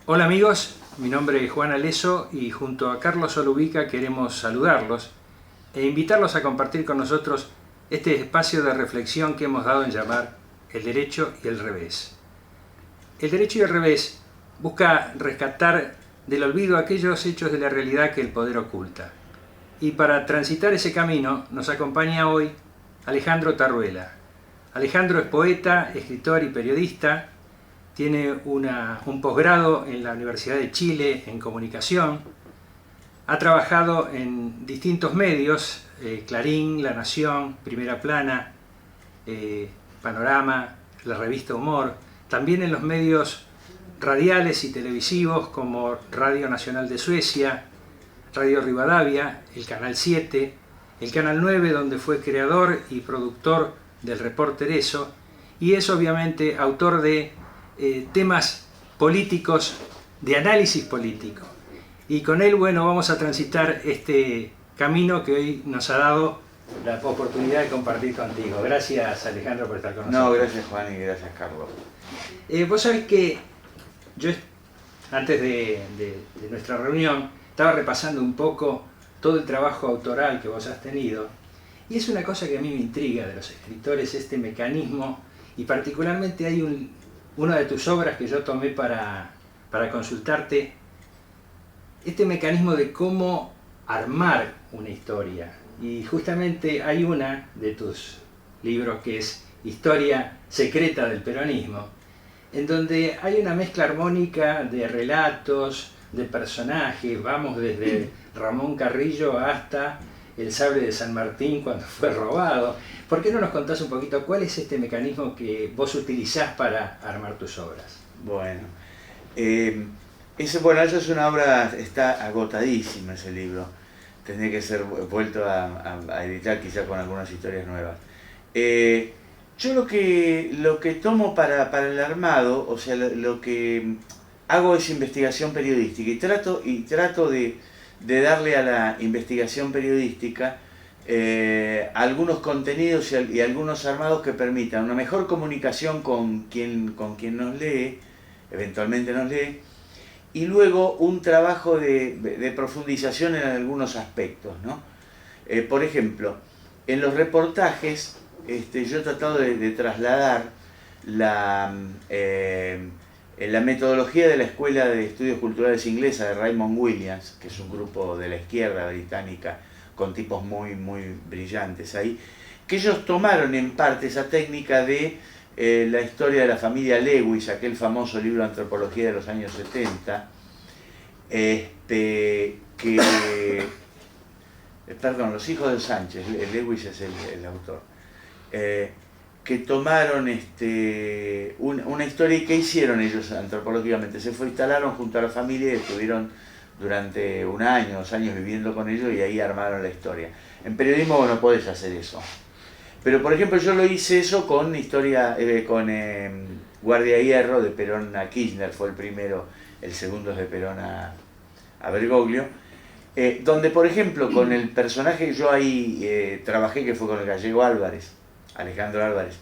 Hola amigos, mi nombre es Juan Aleso y junto a Carlos Olubica queremos saludarlos e invitarlos a compartir con nosotros este espacio de reflexión que hemos dado en llamar El derecho y el revés. El derecho y el revés busca rescatar del olvido aquellos hechos de la realidad que el poder oculta. Y para transitar ese camino nos acompaña hoy Alejandro Taruela. Alejandro es poeta, escritor y periodista. Tiene un posgrado en la Universidad de Chile en comunicación. Ha trabajado en distintos medios, Clarín, La Nación, Primera Plana, Panorama, la revista Humor. También en los medios radiales y televisivos como Radio Nacional de Suecia, Radio Rivadavia, el Canal 7, el Canal 9, donde fue creador y productor del Reporter Eso, y es obviamente autor de temas políticos, de análisis político. Y con él, bueno, vamos a transitar este camino que hoy nos ha dado la oportunidad de compartir contigo. Gracias, Alejandro, por estar con nosotros. No, gracias Juan y gracias Carlos. Vos sabés que yo, antes de nuestra reunión, estaba repasando un poco todo el trabajo autoral que vos has tenido, y es una cosa que a mí me intriga de los escritores, este mecanismo, y particularmente hay una de tus obras que yo tomé para consultarte, este mecanismo de cómo armar una historia. Y justamente hay una de tus libros que es Historia secreta del peronismo, en donde hay una mezcla armónica de relatos, de personajes, vamos desde Ramón Carrillo hasta el sable de San Martín cuando fue robado. ¿Por qué no nos contás un poquito cuál es este mecanismo que vos utilizás para armar tus obras? Bueno, esa es una obra, está agotadísima ese libro. Tendría que ser vuelto a editar quizá con algunas historias nuevas. Yo lo que tomo para el armado, o sea, lo que hago es investigación periodística y trato de darle a la investigación periodística algunos contenidos y algunos armados que permitan una mejor comunicación con quien nos lee, eventualmente nos lee, y luego un trabajo de profundización en algunos aspectos, ¿no? Por ejemplo, en los reportajes yo he tratado de trasladar la metodología de la Escuela de Estudios Culturales Inglesa de Raymond Williams, que es un grupo de la izquierda británica con tipos muy, muy brillantes ahí, que ellos tomaron en parte esa técnica de la historia de la familia Lewis, aquel famoso libro de antropología de los años 70, perdón, Los hijos de Sánchez, Lewis es el autor, que tomaron una historia y que hicieron ellos antropológicamente. Se instalaron junto a la familia y estuvieron durante un año, 2 años viviendo con ellos y ahí armaron la historia. En periodismo vos no podés hacer eso. Pero por ejemplo yo lo hice eso con Guardia Hierro, de Perón a Kirchner, fue el primero, el segundo es de Perón a Bergoglio, donde por ejemplo con el personaje que yo ahí trabajé, que fue con el gallego Álvarez, Alejandro Álvarez,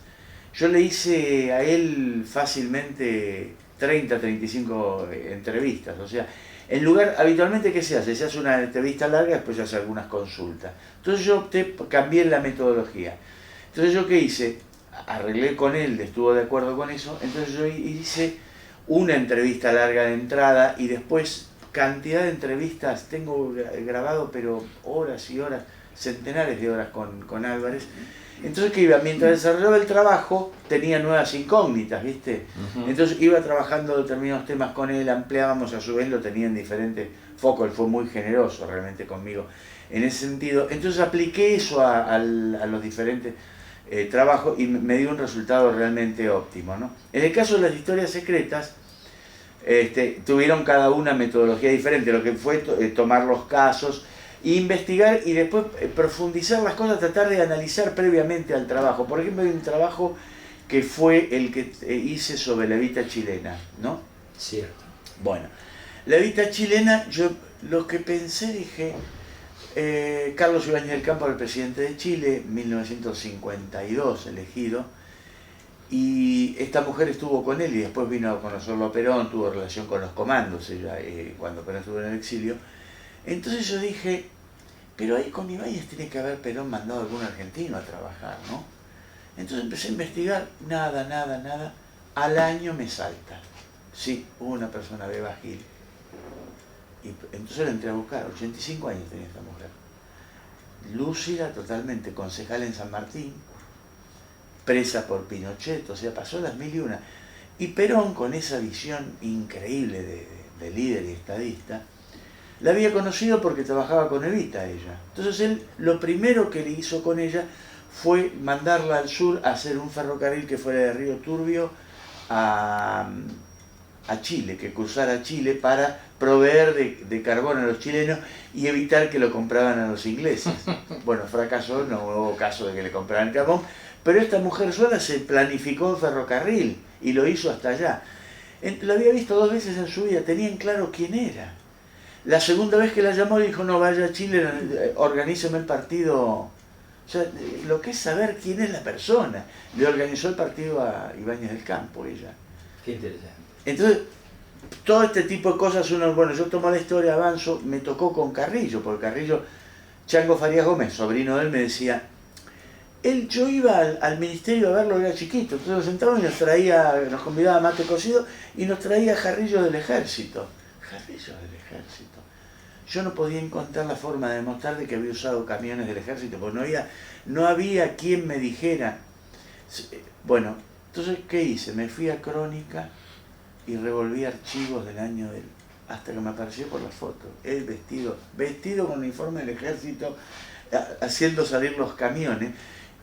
yo le hice a él fácilmente 30, 35 entrevistas, o sea, en lugar, habitualmente ¿qué se hace? Se hace una entrevista larga, después se hace algunas consultas. Entonces yo cambié la metodología. Entonces yo ¿qué hice? Arreglé con él, estuvo de acuerdo con eso, entonces yo hice una entrevista larga de entrada y después cantidad de entrevistas, tengo grabado pero horas y horas, centenares de horas con Álvarez. Entonces ¿qué iba? Mientras desarrollaba el trabajo tenía nuevas incógnitas, ¿viste? Entonces iba trabajando determinados temas con él, ampliábamos, a su vez lo tenía en diferentes focos, él fue muy generoso realmente conmigo en ese sentido. Entonces apliqué eso a los diferentes trabajos y me dio un resultado realmente óptimo, ¿no? En el caso de las historias secretas, tuvieron cada una metodología diferente, lo que fue tomar los casos, investigar y después profundizar las cosas, tratar de analizar previamente al trabajo. Por ejemplo, hay un trabajo que fue el que hice sobre la Evita chilena, ¿no? Cierto. Bueno, la Evita chilena, yo lo que pensé, dije, Carlos Ibáñez del Campo era el presidente de Chile, 1952 elegido, Y esta mujer estuvo con él y después vino a conocerlo a Perón, tuvo relación con los comandos ella, cuando Perón estuvo en el exilio. Entonces yo dije, pero ahí con Ibáñez tiene que haber Perón mandado a algún argentino a trabajar, ¿no? Entonces empecé a investigar, nada. Al año me salta. Sí, hubo una persona, Beba Gil. Y entonces la entré a buscar, 85 años tenía esta mujer. Lúcida totalmente, concejal en San Martín, presa por Pinochet, o sea, pasó las 1001. Y Perón, con esa visión increíble de líder y estadista, la había conocido porque trabajaba con Evita ella. Entonces él, lo primero que le hizo con ella fue mandarla al sur a hacer un ferrocarril que fuera de Río Turbio a Chile, que cruzara Chile para proveer de carbón a los chilenos y evitar que lo compraban a los ingleses. Bueno, fracasó, no hubo caso de que le compraran carbón, pero esta mujer sola se planificó el ferrocarril y lo hizo hasta allá. Lo había visto 2 veces en su vida, tenían claro quién era. La segunda vez que la llamó dijo, no, vaya a Chile, organíceme el partido. O sea, lo que es saber quién es la persona. Le organizó el partido a Ibáñez del Campo, ella. Qué interesante. Entonces, todo este tipo de cosas, bueno, yo tomo la historia, avanzo, me tocó con Carrillo, porque Carrillo, Chango Farías Gómez, sobrino de él, me decía, yo iba al ministerio a verlo, era chiquito, entonces nos sentábamos y nos convidaba a mate cocido y nos traía jarrillos del ejército. Jarrillos del ejército. Yo no podía encontrar la forma de demostrar de que había usado camiones del ejército, porque no había quien me dijera. Bueno, entonces, ¿qué hice? Me fui a Crónica y revolví archivos del año hasta que me apareció por la foto. Él vestido con el uniforme del ejército, haciendo salir los camiones,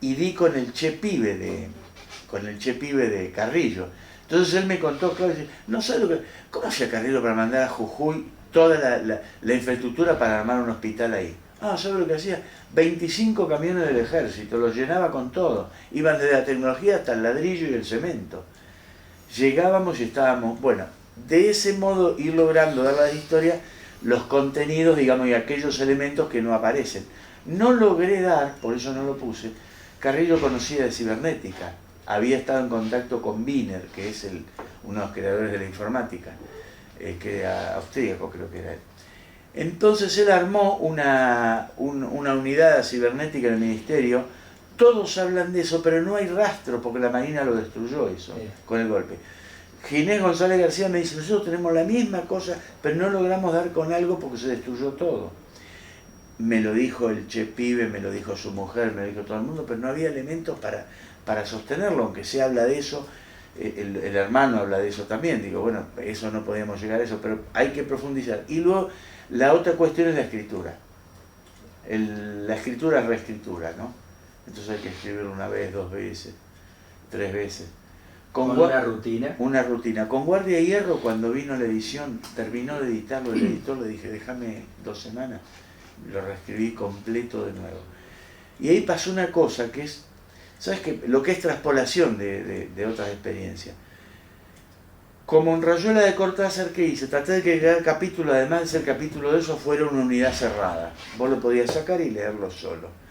y di con el Che Pibe de Carrillo. Entonces él me contó, claro, no sabe ¿cómo hacía Carrillo para mandar a Jujuy toda la infraestructura para armar un hospital ahí? ¿Sabe lo que hacía? 25 camiones del ejército, los llenaba con todo. Iban desde la tecnología hasta el ladrillo y el cemento. Llegábamos y estábamos, bueno, de ese modo ir logrando dar a la historia los contenidos, digamos, y aquellos elementos que no aparecen. No logré dar, por eso no lo puse, Carrillo conocía de cibernética. Había estado en contacto con Wiener, que es uno de los creadores de la informática, que era austríaco, creo que era él. Entonces él armó una unidad cibernética en el ministerio. Todos hablan de eso, pero no hay rastro, porque la Marina lo destruyó eso, con el golpe. Ginés González García me dice, nosotros tenemos la misma cosa, pero no logramos dar con algo porque se destruyó todo. Me lo dijo el Che Pibe, me lo dijo su mujer, me lo dijo todo el mundo, pero no había elementos para sostenerlo, aunque se habla de eso, el hermano habla de eso también. Digo, bueno, eso no podíamos llegar a eso, pero hay que profundizar. Y luego, la otra cuestión es la escritura. La escritura es reescritura, ¿no? Entonces hay que escribirlo 1 vez, 2 veces, 3 veces. Con una rutina. Una rutina. Con Guardia y Hierro, cuando vino la edición, terminó de editarlo, el editor le dije, déjame 2 semanas, lo reescribí completo de nuevo. Y ahí pasó una cosa que es, ¿sabes qué? Lo que es traspolación de otras experiencias. Como en Rayuela de Cortázar, ¿qué hice? Traté de que cada capítulo, además de ser capítulo de eso, fuera una unidad cerrada. Vos lo podías sacar y leerlo solo.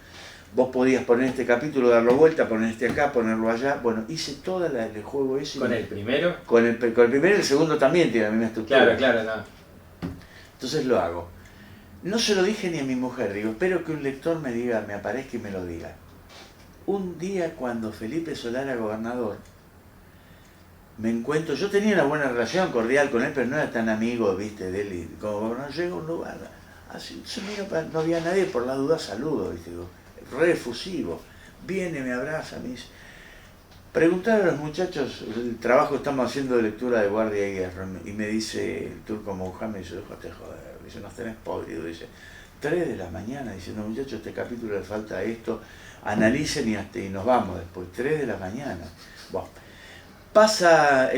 Vos podías poner este capítulo, darlo vuelta, poner este acá, ponerlo allá. Bueno, hice todo el juego ese. ¿Con el primero? Con el primero y el segundo también tiene la misma estructura. Claro, no. Entonces lo hago. No se lo dije ni a mi mujer, digo, espero que un lector me aparezca y me lo diga. Un día cuando Felipe Solá era gobernador, me encuentro, yo tenía una buena relación cordial con él, pero no era tan amigo, viste, de él, y como gobernador llega a un lugar, así, no había nadie, por la duda saludo, viste, digo, re efusivo, viene, me abraza, me dice, preguntar a los muchachos, el trabajo que estamos haciendo de lectura de Guardia y Hierro, y me dice el turco Mohamed, dice, déjate joder, dice, nos tenés podrido, dice, 3 de la mañana, dice, no muchachos, este capítulo le falta esto, analicen y nos vamos después, 3 de la mañana. Bueno, pasan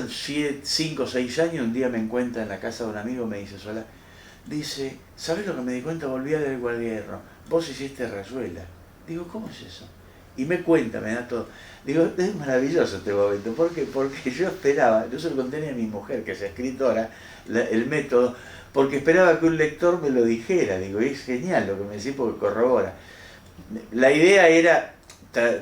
5 o 6 años, un día me encuentra en la casa de un amigo, me dice Solá, dice, ¿sabés lo que me di cuenta? Volví a leer Guardia y Hierro, vos hiciste Rayuela. Digo, ¿cómo es eso? Y me cuenta, me da todo. Digo, es maravilloso este momento. ¿Por qué? Porque yo esperaba, yo se lo conté a mi mujer, que es escritora, el método, porque esperaba que un lector me lo dijera. Digo, es genial lo que me decís porque corrobora. La idea era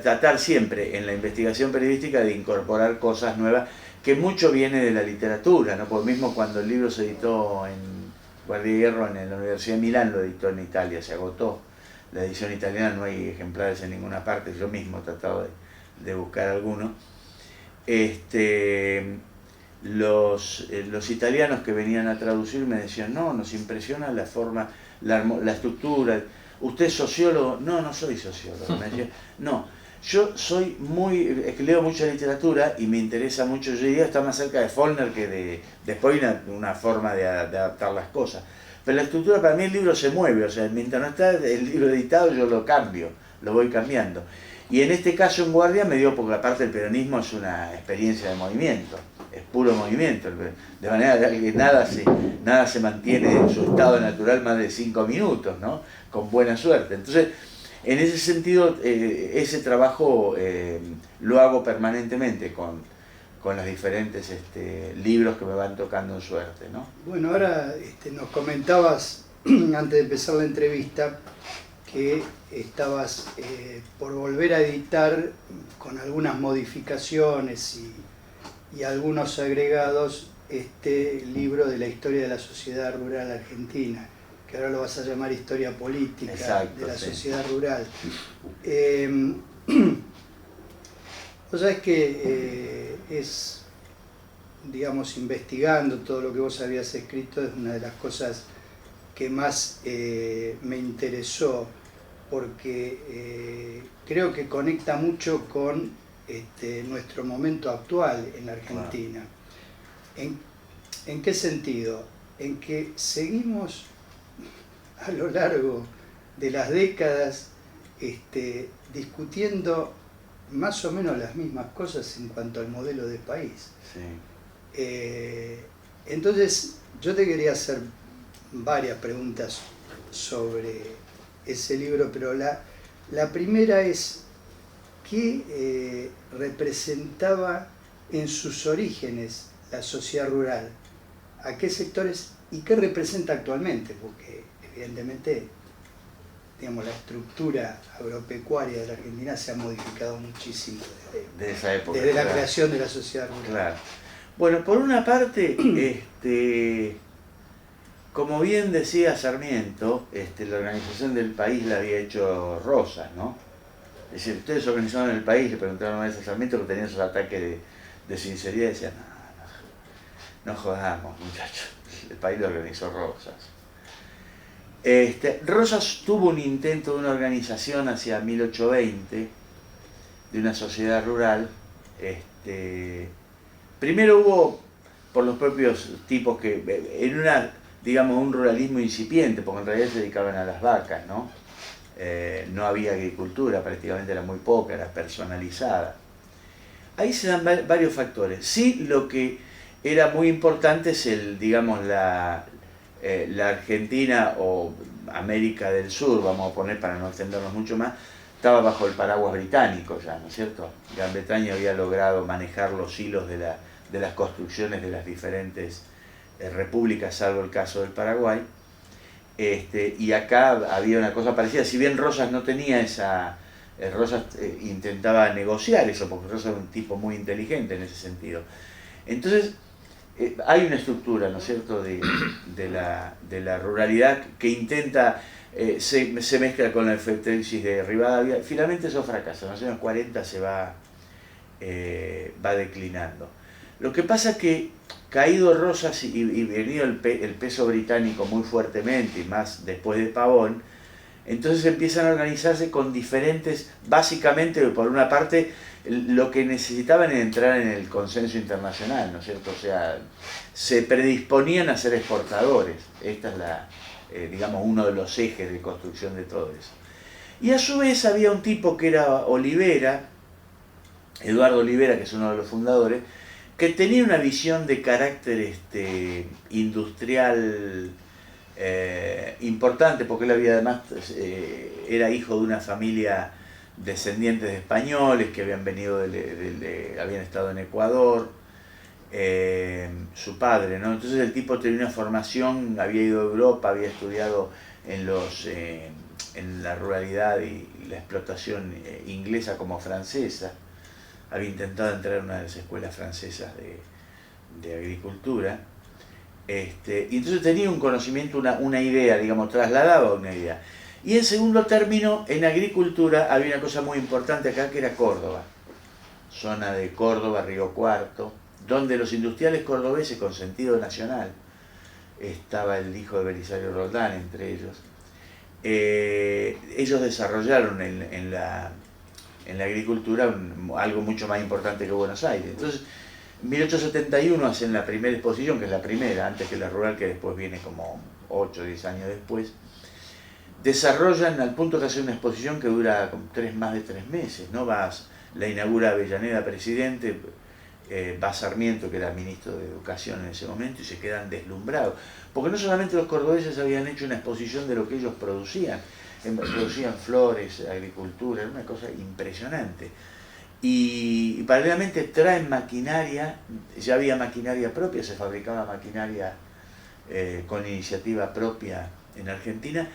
tratar siempre en la investigación periodística de incorporar cosas nuevas, que mucho viene de la literatura, ¿no? Por mismo cuando el libro se editó en Guardia de Hierro en la Universidad de Milán, lo editó en Italia, se agotó la edición italiana, no hay ejemplares en ninguna parte, yo mismo he tratado de buscar alguno. Los italianos que venían a traducir me decían, no, nos impresiona la forma, la estructura. ¿Usted es sociólogo? No, no soy sociólogo. Me decía, no, yo soy leo mucha literatura y me interesa mucho, yo diría, está más cerca de Faulkner que de después una forma de adaptar las cosas. Pero la estructura, para mí el libro se mueve, o sea, mientras no está el libro editado yo lo cambio, lo voy cambiando. Y en este caso en Guardia me dio, porque aparte el peronismo es una experiencia de movimiento, es puro movimiento, de manera que nada se mantiene en su estado natural más de 5 minutos, ¿no? Con buena suerte. Entonces, en ese sentido, ese trabajo lo hago permanentemente con los diferentes libros que me van tocando en suerte, ¿no? Bueno, ahora nos comentabas, antes de empezar la entrevista, que estabas por volver a editar con algunas modificaciones y algunos agregados este libro de la historia de la sociedad rural argentina, que ahora lo vas a llamar Historia Política. Exacto, de la sociedad rural. Vos sabés que digamos, investigando todo lo que vos habías escrito, es una de las cosas que más me interesó, porque creo que conecta mucho con nuestro momento actual en la Argentina. Claro. ¿En qué sentido? En que seguimos a lo largo de las décadas discutiendo más o menos las mismas cosas en cuanto al modelo de país. Sí. Entonces, yo te quería hacer varias preguntas sobre ese libro, pero la primera es, ¿qué representaba en sus orígenes la sociedad rural? ¿A qué sectores y qué representa actualmente? Porque evidentemente, digamos, la estructura agropecuaria de la Argentina se ha modificado muchísimo desde esa época, desde la creación de la sociedad rural. Claro. Bueno, por una parte, como bien decía Sarmiento, la organización del país la había hecho Rosas, ¿no? Es decir, ustedes organizaron el país, le preguntaron una vez a Sarmiento, que tenían esos ataques de sinceridad, y decían, no jodamos, muchachos, el país lo organizó Rosas. Rosas tuvo un intento de una organización hacia 1820, de una sociedad rural. Primero hubo, por los propios tipos que, en digamos, un ruralismo incipiente, porque en realidad se dedicaban a las vacas, ¿no? No había agricultura, prácticamente era muy poca, era personalizada. Ahí se dan varios factores. Sí, lo que era muy importante es digamos, la Argentina o América del Sur, vamos a poner para no extendernos mucho más, estaba bajo el paraguas británico ya, ¿no es cierto? Gran Bretaña había logrado manejar los hilos de las construcciones de las diferentes repúblicas, salvo el caso del Paraguay. Y acá había una cosa parecida, si bien Rosas no tenía Rosas intentaba negociar eso, porque Rosas era un tipo muy inteligente en ese sentido. Entonces, hay una estructura, ¿no es cierto?, de la ruralidad que intenta, se mezcla con la efectrisis de Rivadavia. Finalmente eso fracasa, en los años 40 se va declinando. Lo que pasa es que, caído Rosas y venido el peso británico muy fuertemente, y más después de Pavón, entonces empiezan a organizarse con diferentes, básicamente, por una parte, lo que necesitaban era entrar en el consenso internacional, ¿no es cierto? O sea, se predisponían a ser exportadores. Esta es digamos, uno de los ejes de construcción de todo eso. Y a su vez había un tipo que era Olivera, Eduardo Olivera, que es uno de los fundadores, que tenía una visión de carácter industrial importante, porque él además era hijo de una familia descendientes de españoles que habían venido habían estado en Ecuador, su padre, ¿no? Entonces el tipo tenía una formación, había ido a Europa, había estudiado en en la ruralidad y la explotación inglesa como francesa. Había intentado entrar en una de las escuelas francesas de agricultura. Y entonces tenía un conocimiento, una idea, digamos, trasladaba una idea. Y en segundo término, en agricultura había una cosa muy importante acá que era Córdoba. Zona de Córdoba, Río Cuarto, donde los industriales cordobeses con sentido nacional, estaba el hijo de Belisario Roldán entre ellos, ellos desarrollaron en la agricultura algo mucho más importante que Buenos Aires. Entonces, en 1871 hacen la primera exposición, que es la primera, antes que la rural, que después viene como 8 o 10 años después. Desarrollan al punto que hacen una exposición que dura más de 3 meses, ¿no? La inaugura Avellaneda presidente, va Sarmiento, que era ministro de Educación en ese momento, y se quedan deslumbrados. Porque no solamente los cordobeses habían hecho una exposición de lo que ellos producían flores, agricultura, era una cosa impresionante. Y paralelamente traen maquinaria, ya había maquinaria propia, se fabricaba maquinaria con iniciativa propia en Argentina,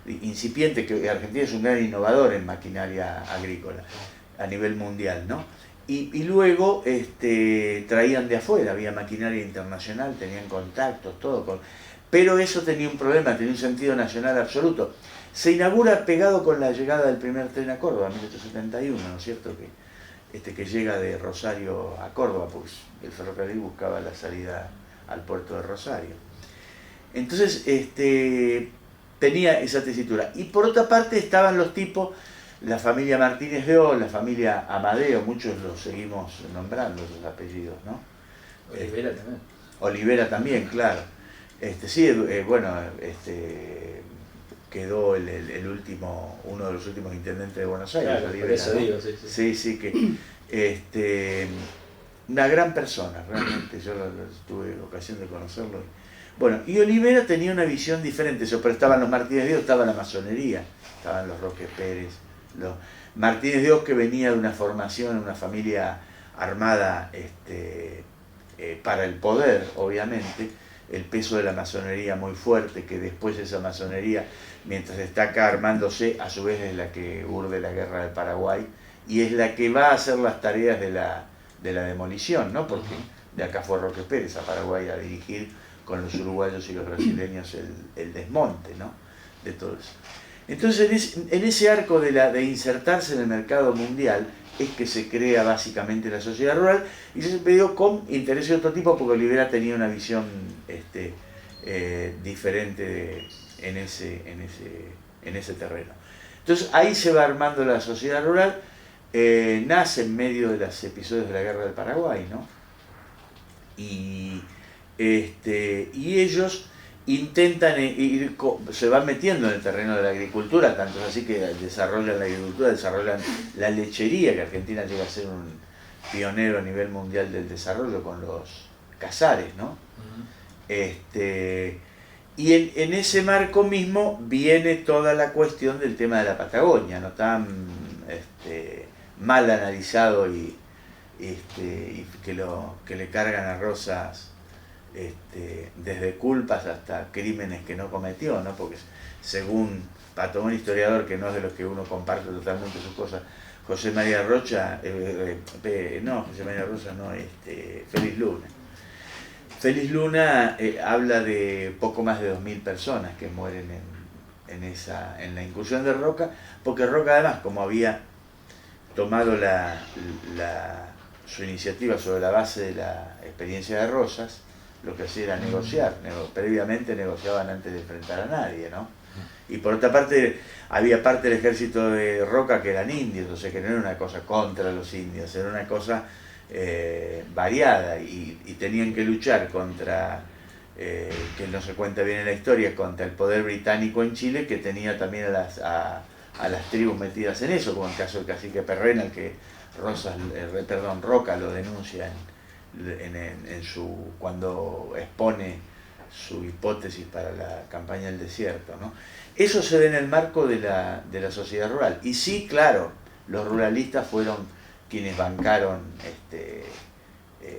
incipiente, que Argentina es un gran innovador en maquinaria agrícola a nivel mundial, ¿no? Y luego traían de afuera, había maquinaria internacional, tenían contactos, todo. Pero eso tenía un problema, tenía un sentido nacional absoluto. Se inaugura pegado con la llegada del primer tren a Córdoba, en 1871, ¿no es cierto? Que llega de Rosario a Córdoba, pues el ferrocarril buscaba la salida al puerto de Rosario. Entonces, tenía esa tesitura. Y por otra parte estaban los tipos, la familia Martínez de O, la familia Amadeo, muchos los seguimos nombrando sus apellidos, ¿no? Olivera también. Olivera también, claro. Quedó el último, uno de los últimos intendentes de Buenos Aires, Claro, Olivera, por eso ¿no? digo, sí. Que una gran persona, realmente, yo tuve ocasión de conocerlo. Bueno, y Olivera tenía una visión diferente, pero estaban los Martínez de O, estaba la masonería, estaban los Roque Pérez, los Martínez de O, que venía de una formación, una familia armada para el poder, obviamente, el peso de la masonería muy fuerte, que después esa masonería, mientras está acá armándose, a su vez es la que urde la guerra del Paraguay, y es la que va a hacer las tareas de la demolición, ¿no? Porque de acá fue Roque Pérez a Paraguay a dirigir con los uruguayos y los brasileños el desmonte, ¿no? De todo eso. Entonces, en ese arco de insertarse en el mercado mundial, es que se crea básicamente la sociedad rural, y se dio con intereses de otro tipo, porque Olivera tenía una visión diferente en ese terreno. Entonces ahí se va armando la sociedad rural, nace en medio de los episodios de la Guerra del Paraguay, ¿no? Y ellos intentan se van metiendo en el terreno de la agricultura, tanto es así que desarrollan la agricultura, desarrollan la lechería, que Argentina llega a ser un pionero a nivel mundial del desarrollo con los Casares, ¿no? Y en ese marco mismo viene toda la cuestión del tema de la Patagonia, no tan mal analizado y que le cargan a Rosas desde culpas hasta crímenes que no cometió, ¿no? Porque según para un historiador que no es de los que uno comparte totalmente sus cosas, José María Rocha, Félix Luna. Félix Luna habla de poco más de 2000 personas que mueren en la incursión de Roca, porque Roca además, como había tomado su iniciativa sobre la base de la experiencia de Rosas, lo que hacía era negociar, previamente negociaban antes de enfrentar a nadie, ¿no? Y por otra parte, había parte del ejército de Roca que eran indios, o sea que no era una cosa contra los indios, era una cosa variada, y tenían que luchar contra, que no se cuenta bien en la historia, contra el poder británico en Chile, que tenía también a las tribus metidas en eso, como el caso del cacique Perrena, el que Roca lo denuncia cuando expone su hipótesis para la campaña del desierto, ¿no? Eso se da en el marco de la sociedad rural. Y sí, claro, los ruralistas fueron quienes bancaron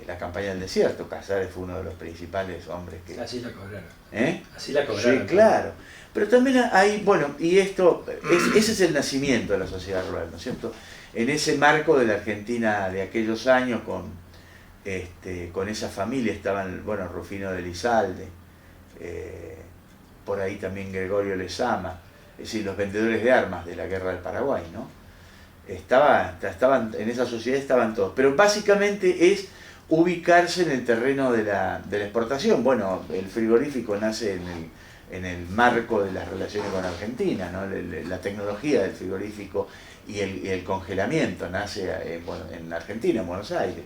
la campaña del desierto. Casares fue uno de los principales hombres que... Así la cobraron. ¿Eh? Así la cobraron. Sí, claro. Pero también hay, bueno, y esto, ese es el nacimiento de la sociedad rural, ¿no es cierto? En ese marco de la Argentina de aquellos años, con esa familia estaban, bueno, Rufino de Elizalde, por ahí también Gregorio Lezama, es decir, los vendedores de armas de la Guerra del Paraguay, ¿no? Estaban, en esa sociedad estaban todos, pero básicamente es ubicarse en el terreno de la exportación. Bueno, el frigorífico nace en el marco de las relaciones con Argentina, ¿no? La tecnología del frigorífico y el congelamiento nace en Argentina, en Buenos Aires.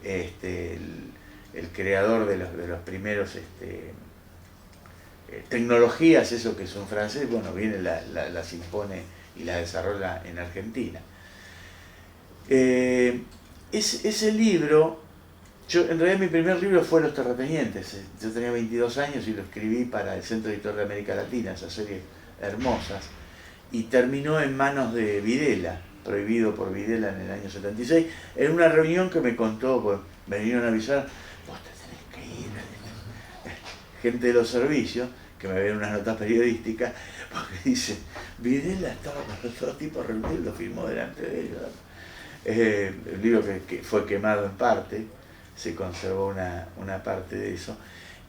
El creador de los primeros tecnologías, eso que es un francés, bueno, viene, las impone y las desarrolla en Argentina. Ese libro, en realidad mi primer libro fue Los Terratenientes. Yo tenía 22 años y lo escribí para el Centro Editor de América Latina, esas series hermosas, y terminó en manos de Videla, prohibido por Videla en el año 76, en una reunión que me contó, pues, me vinieron a avisar, vos te tenés que ir, gente de los servicios, que me ven unas notas periodísticas, porque dice, Videla estaba con otros tipos reunidos, lo firmó delante de ellos. El libro que fue quemado en parte, se conservó una parte de eso.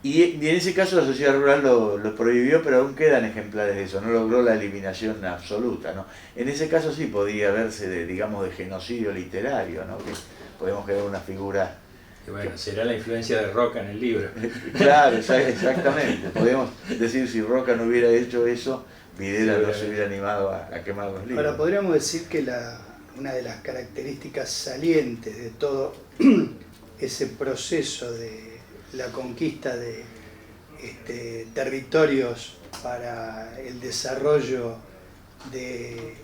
Y en ese caso la sociedad rural lo prohibió, pero aún quedan ejemplares de eso, no logró la eliminación absoluta, ¿no? En ese caso sí podía verse, digamos, de genocidio literario, ¿no? Que podemos crear una figura... Y bueno, será la influencia de Roca en el libro. Claro, exactamente. Podemos decir, si Roca no hubiera hecho eso, Videla no se hubiera animado a quemar los libros. Ahora, podríamos decir que una de las características salientes de todo ese proceso de la conquista de territorios para el desarrollo de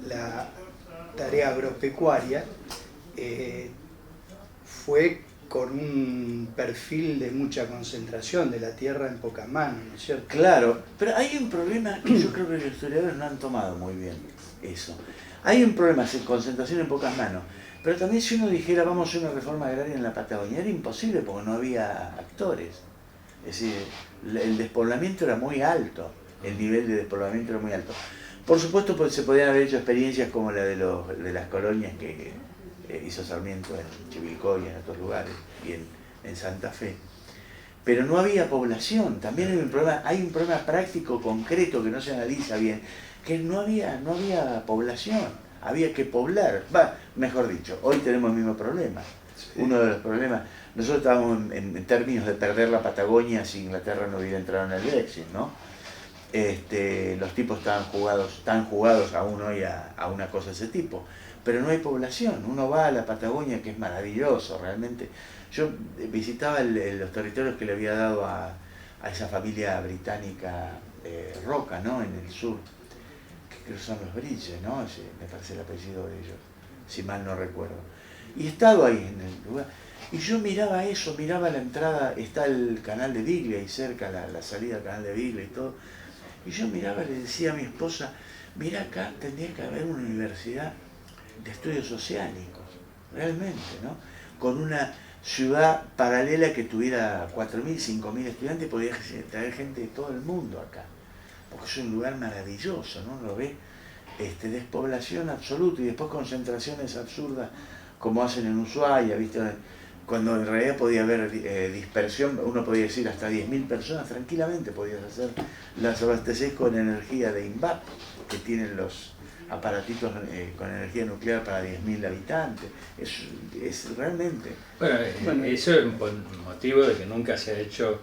la tarea agropecuaria fue con un perfil de mucha concentración de la tierra en pocas manos, ¿no es cierto? Claro, pero hay un problema que yo creo que los historiadores no han tomado muy bien eso. Hay un problema de concentración en pocas manos, pero también si uno dijera vamos a hacer una reforma agraria en la Patagonia, era imposible porque no había actores. Es decir, el despoblamiento era muy alto, el nivel de despoblamiento era muy alto. Por supuesto, pues, se podían haber hecho experiencias como la de las colonias que hizo Sarmiento en Chivilcoy y en otros lugares, y en Santa Fe. Pero no había población, también hay un problema práctico, concreto, que no se analiza bien, que no había población, había que poblar. Mejor dicho, hoy tenemos el mismo problema. Sí. Uno de los problemas, nosotros estábamos en términos de perder la Patagonia si Inglaterra no hubiera entrado en el Brexit, ¿no? Los tipos están jugados aún hoy a una cosa de ese tipo, pero no hay población. Uno va a la Patagonia, que es maravilloso realmente. Yo visitaba los territorios que le había dado a esa familia británica Roca, ¿no? En el sur, que creo que son los Bridges, ¿no? Me parece el apellido de ellos, si mal no recuerdo. Y he estado ahí en el lugar, y yo miraba eso, miraba la entrada, está el canal de Biglia ahí cerca, la salida al canal de Biglia y todo, y yo miraba, le decía a mi esposa, mira acá, tendría que haber una universidad de estudios oceánicos, realmente, ¿no? Con una ciudad paralela que tuviera 4.000, 5.000 estudiantes, podía traer gente de todo el mundo acá, porque es un lugar maravilloso, ¿no? Lo ve, despoblación absoluta y después concentraciones absurdas como hacen en Ushuaia, ¿viste? Cuando en realidad podía haber dispersión, uno podía decir hasta 10.000 personas, tranquilamente podías hacer, las abastecés con energía de INVAP, que tienen los aparatitos con energía nuclear para 10.000 habitantes. Es realmente... Bueno, eso es un motivo de que nunca se ha hecho,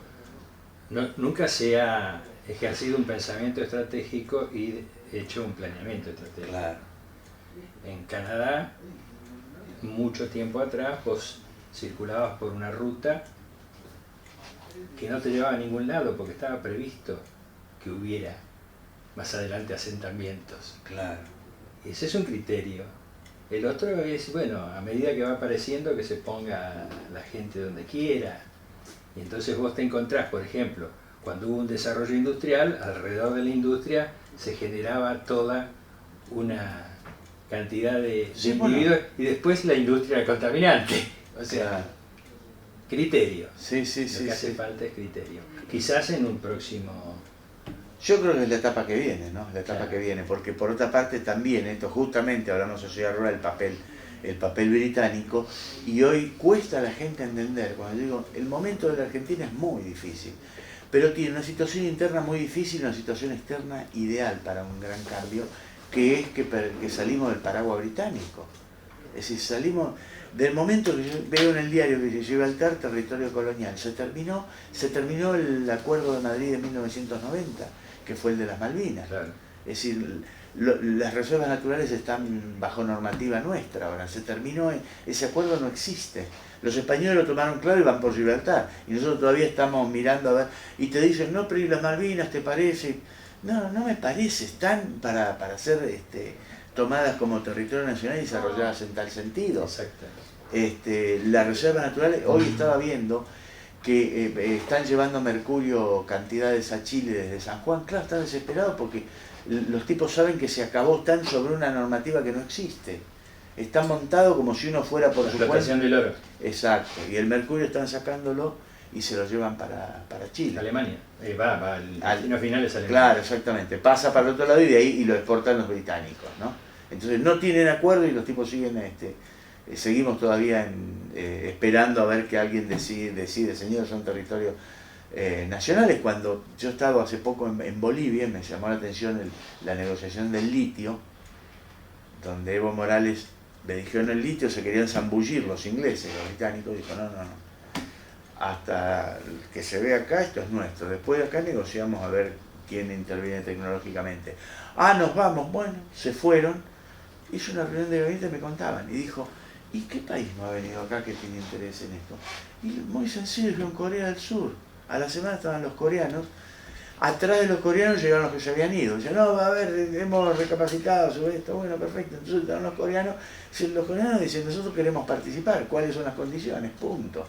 nunca se ha ejercido un pensamiento estratégico y hecho un planeamiento estratégico. Claro. En Canadá, mucho tiempo atrás, vos circulabas por una ruta que no te llevaba a ningún lado porque estaba previsto que hubiera más adelante asentamientos. Claro. Ese es un criterio. El otro es, bueno, a medida que va apareciendo, que se ponga la gente donde quiera. Y entonces vos te encontrás, por ejemplo, cuando hubo un desarrollo industrial, alrededor de la industria se generaba toda una cantidad de individuos, y después la industria contaminante. O sea, criterio. Sí, sí, Lo sí. que hace falta es criterio. Quizás en un próximo... Yo creo que es la etapa que viene, ¿no? La etapa Claro. que viene, porque por otra parte también, esto justamente hablamos de sociedad rural, el papel británico, y hoy cuesta a la gente entender, cuando digo, el momento de la Argentina es muy difícil, pero tiene una situación interna muy difícil y una situación externa ideal para un gran cambio, que es que salimos del paraguas británico. Es decir, salimos del momento que yo veo en el diario que Gibraltar, territorio colonial, se terminó el Acuerdo de Madrid de 1990, que fue el de las Malvinas. Claro. Es decir, las reservas naturales están bajo normativa nuestra ahora, se terminó, ese acuerdo no existe. Los españoles lo tomaron claro y van por Gibraltar, y nosotros todavía estamos mirando a ver, y te dicen, no, pero ¿y las Malvinas te parece? No, no me parece, están para ser tomadas como territorio nacional y desarrolladas en tal sentido. Exacto. Las reservas naturales, hoy estaba viendo que están llevando mercurio cantidades a Chile desde San Juan. Claro, están desesperados porque los tipos saben que se acabó, están sobre una normativa que no existe. Están montados como si uno fuera por La su cuenta. explotación del oro. Exacto, y el mercurio están sacándolo y se lo llevan para Chile. Alemania. El destino final es Alemania. Claro, exactamente. Pasa para el otro lado y de ahí y lo exportan los británicos, ¿no? Entonces no tienen acuerdo y los tipos siguen, seguimos todavía esperando a ver que alguien decide, señor, son territorios nacionales. Cuando yo estaba hace poco en Bolivia, me llamó la atención la negociación del litio, donde Evo Morales le dijeron el litio, se querían zambullir los ingleses, los británicos, dijo no, hasta que se ve acá esto es nuestro, después de acá negociamos a ver quién interviene tecnológicamente. Nos vamos, bueno, se fueron, hizo una reunión de gabinete, me contaban, y dijo, ¿y qué país no ha venido acá que tiene interés en esto? Y muy sencillo, dijo, en Corea del Sur, a la semana estaban los coreanos, atrás de los coreanos llegaron los que se habían ido. Dicen, no, a ver, hemos recapacitado sobre esto. Bueno, perfecto. Entonces estaban los coreanos dicen, nosotros queremos participar. ¿Cuáles son las condiciones? Punto.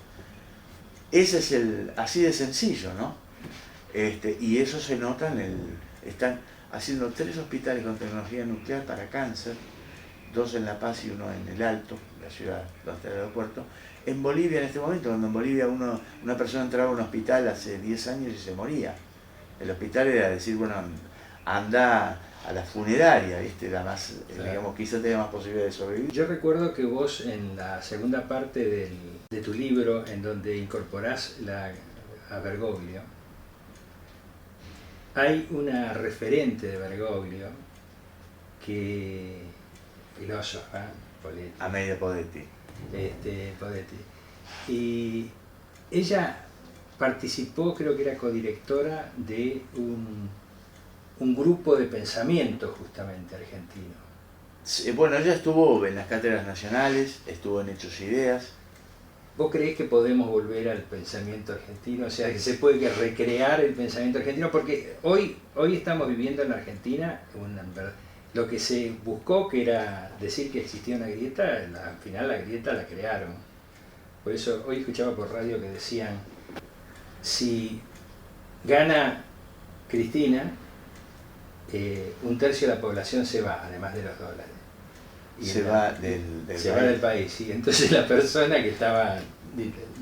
Ese es así de sencillo, ¿no? Y eso se nota están haciendo 3 hospitales con tecnología nuclear para cáncer, 2 en La Paz y 1 en El Alto, la ciudad donde está el aeropuerto. En Bolivia en este momento, cuando en Bolivia una persona entraba a un hospital hace 10 años y se moría. El hospital era decir, bueno, anda a la funeraria, ¿viste? Era más, claro. Digamos, quizás tenga más posibilidad de sobrevivir. Yo recuerdo que vos en la segunda parte de tu libro, en donde incorporás a Bergoglio, hay una referente de Bergoglio, filósofa, política. Amelia Podetti. Podetti. Y ella participó, creo que era codirectora de un grupo de pensamiento justamente argentino. Sí, bueno, ella estuvo en las cátedras nacionales, estuvo en Hechos e Ideas. ¿Vos creés que podemos volver al pensamiento argentino? O sea, que se puede recrear el pensamiento argentino, porque hoy estamos viviendo en la Argentina lo que se buscó, que era decir que existía una grieta, al final la grieta la crearon. Por eso hoy escuchaba por radio que decían, si gana Cristina, 1/3 de la población se va, además de los dólares. Y se va del país. Sí. Entonces la persona que estaba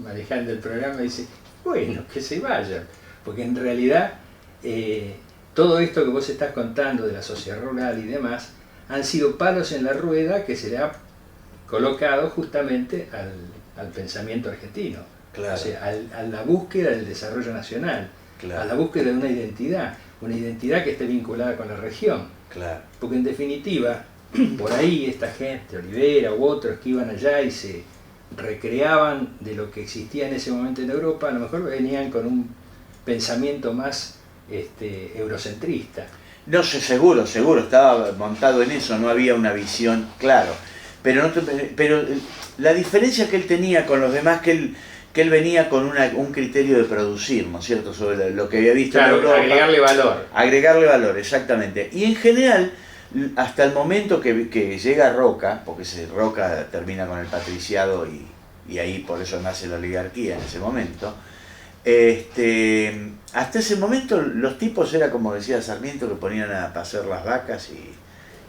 manejando el programa dice, bueno, que se vayan. Porque en realidad todo esto que vos estás contando de la sociedad rural y demás, han sido palos en la rueda que se le ha colocado justamente al pensamiento argentino. Claro. O sea, a la búsqueda del desarrollo nacional, Claro. a la búsqueda de una identidad que esté vinculada con la región. Claro. Porque en definitiva, por ahí esta gente, Olivera u otros que iban allá y se recreaban de lo que existía en ese momento en Europa, a lo mejor venían con un pensamiento más eurocentrista. No sé, seguro, estaba montado en eso, no había una visión, claro. Pero la diferencia que él tenía con los demás, que él venía con un criterio de producir, ¿no es cierto?, sobre lo que había visto Claro, en Europa. agregarle valor. Agregarle valor, exactamente. Y en general, hasta el momento que llega Roca, porque Roca termina con el patriciado y ahí por eso nace la oligarquía en ese momento, hasta ese momento los tipos era como decía Sarmiento, que ponían a pasear las vacas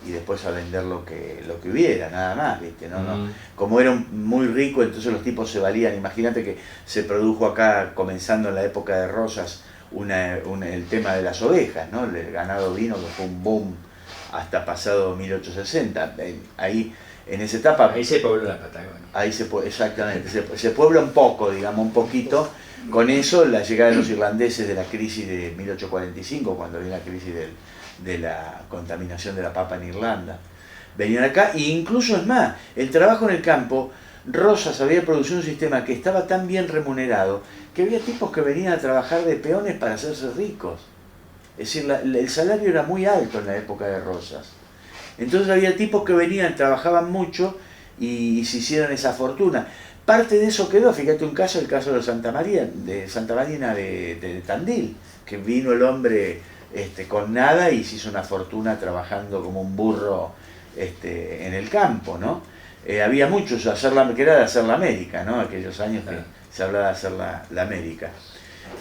y después a vender lo que hubiera, nada más, ¿viste? Como era muy rico, entonces los tipos se valían. Imagínate que se produjo acá, comenzando en la época de Rosas, el tema de las ovejas, ¿no? El ganado vino, que fue un boom hasta pasado 1860. Ahí, en esa etapa... Ahí se pobló la Patagonia. Ahí exactamente, se puebla un poco, digamos, un poquito. Con eso, la llegada de los irlandeses de la crisis de 1845, cuando viene la crisis de la contaminación de la papa en Irlanda, venían acá, e incluso es más, el trabajo en el campo, Rosas había producido un sistema que estaba tan bien remunerado, que había tipos que venían a trabajar de peones para hacerse ricos. Es decir, el salario era muy alto en la época de Rosas. Entonces había tipos que venían, trabajaban mucho y se hicieron esa fortuna. Parte de eso quedó, fíjate un caso, el caso de Santa Marina de Tandil, que vino el hombre con nada y se hizo una fortuna trabajando como un burro en el campo, ¿no? Había muchos, que era de hacer la América, ¿no? Aquellos años que se hablaba de hacer la América.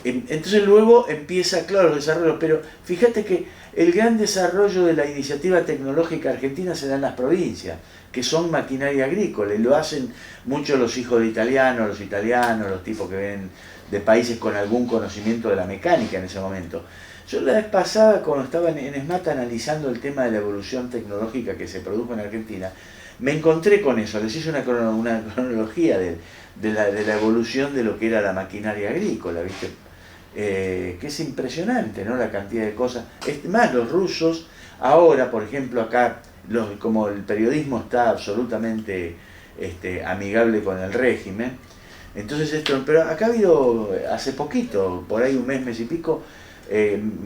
Entonces luego empieza, claro, los desarrollos, pero fíjate que el gran desarrollo de la iniciativa tecnológica argentina se da en las provincias, que son maquinaria agrícola, y lo hacen muchos los hijos de italianos, los tipos que vienen de países con algún conocimiento de la mecánica en ese momento. Yo la vez pasada, cuando estaba en ESMAT analizando el tema de la evolución tecnológica que se produjo en Argentina, me encontré con eso, les hice una cronología de la evolución de lo que era la maquinaria agrícola, ¿viste? Que es impresionante, ¿no? La cantidad de cosas. Más los rusos, ahora, por ejemplo, acá, como el periodismo está absolutamente amigable con el régimen, entonces pero acá ha habido, hace poquito, por ahí un mes y pico,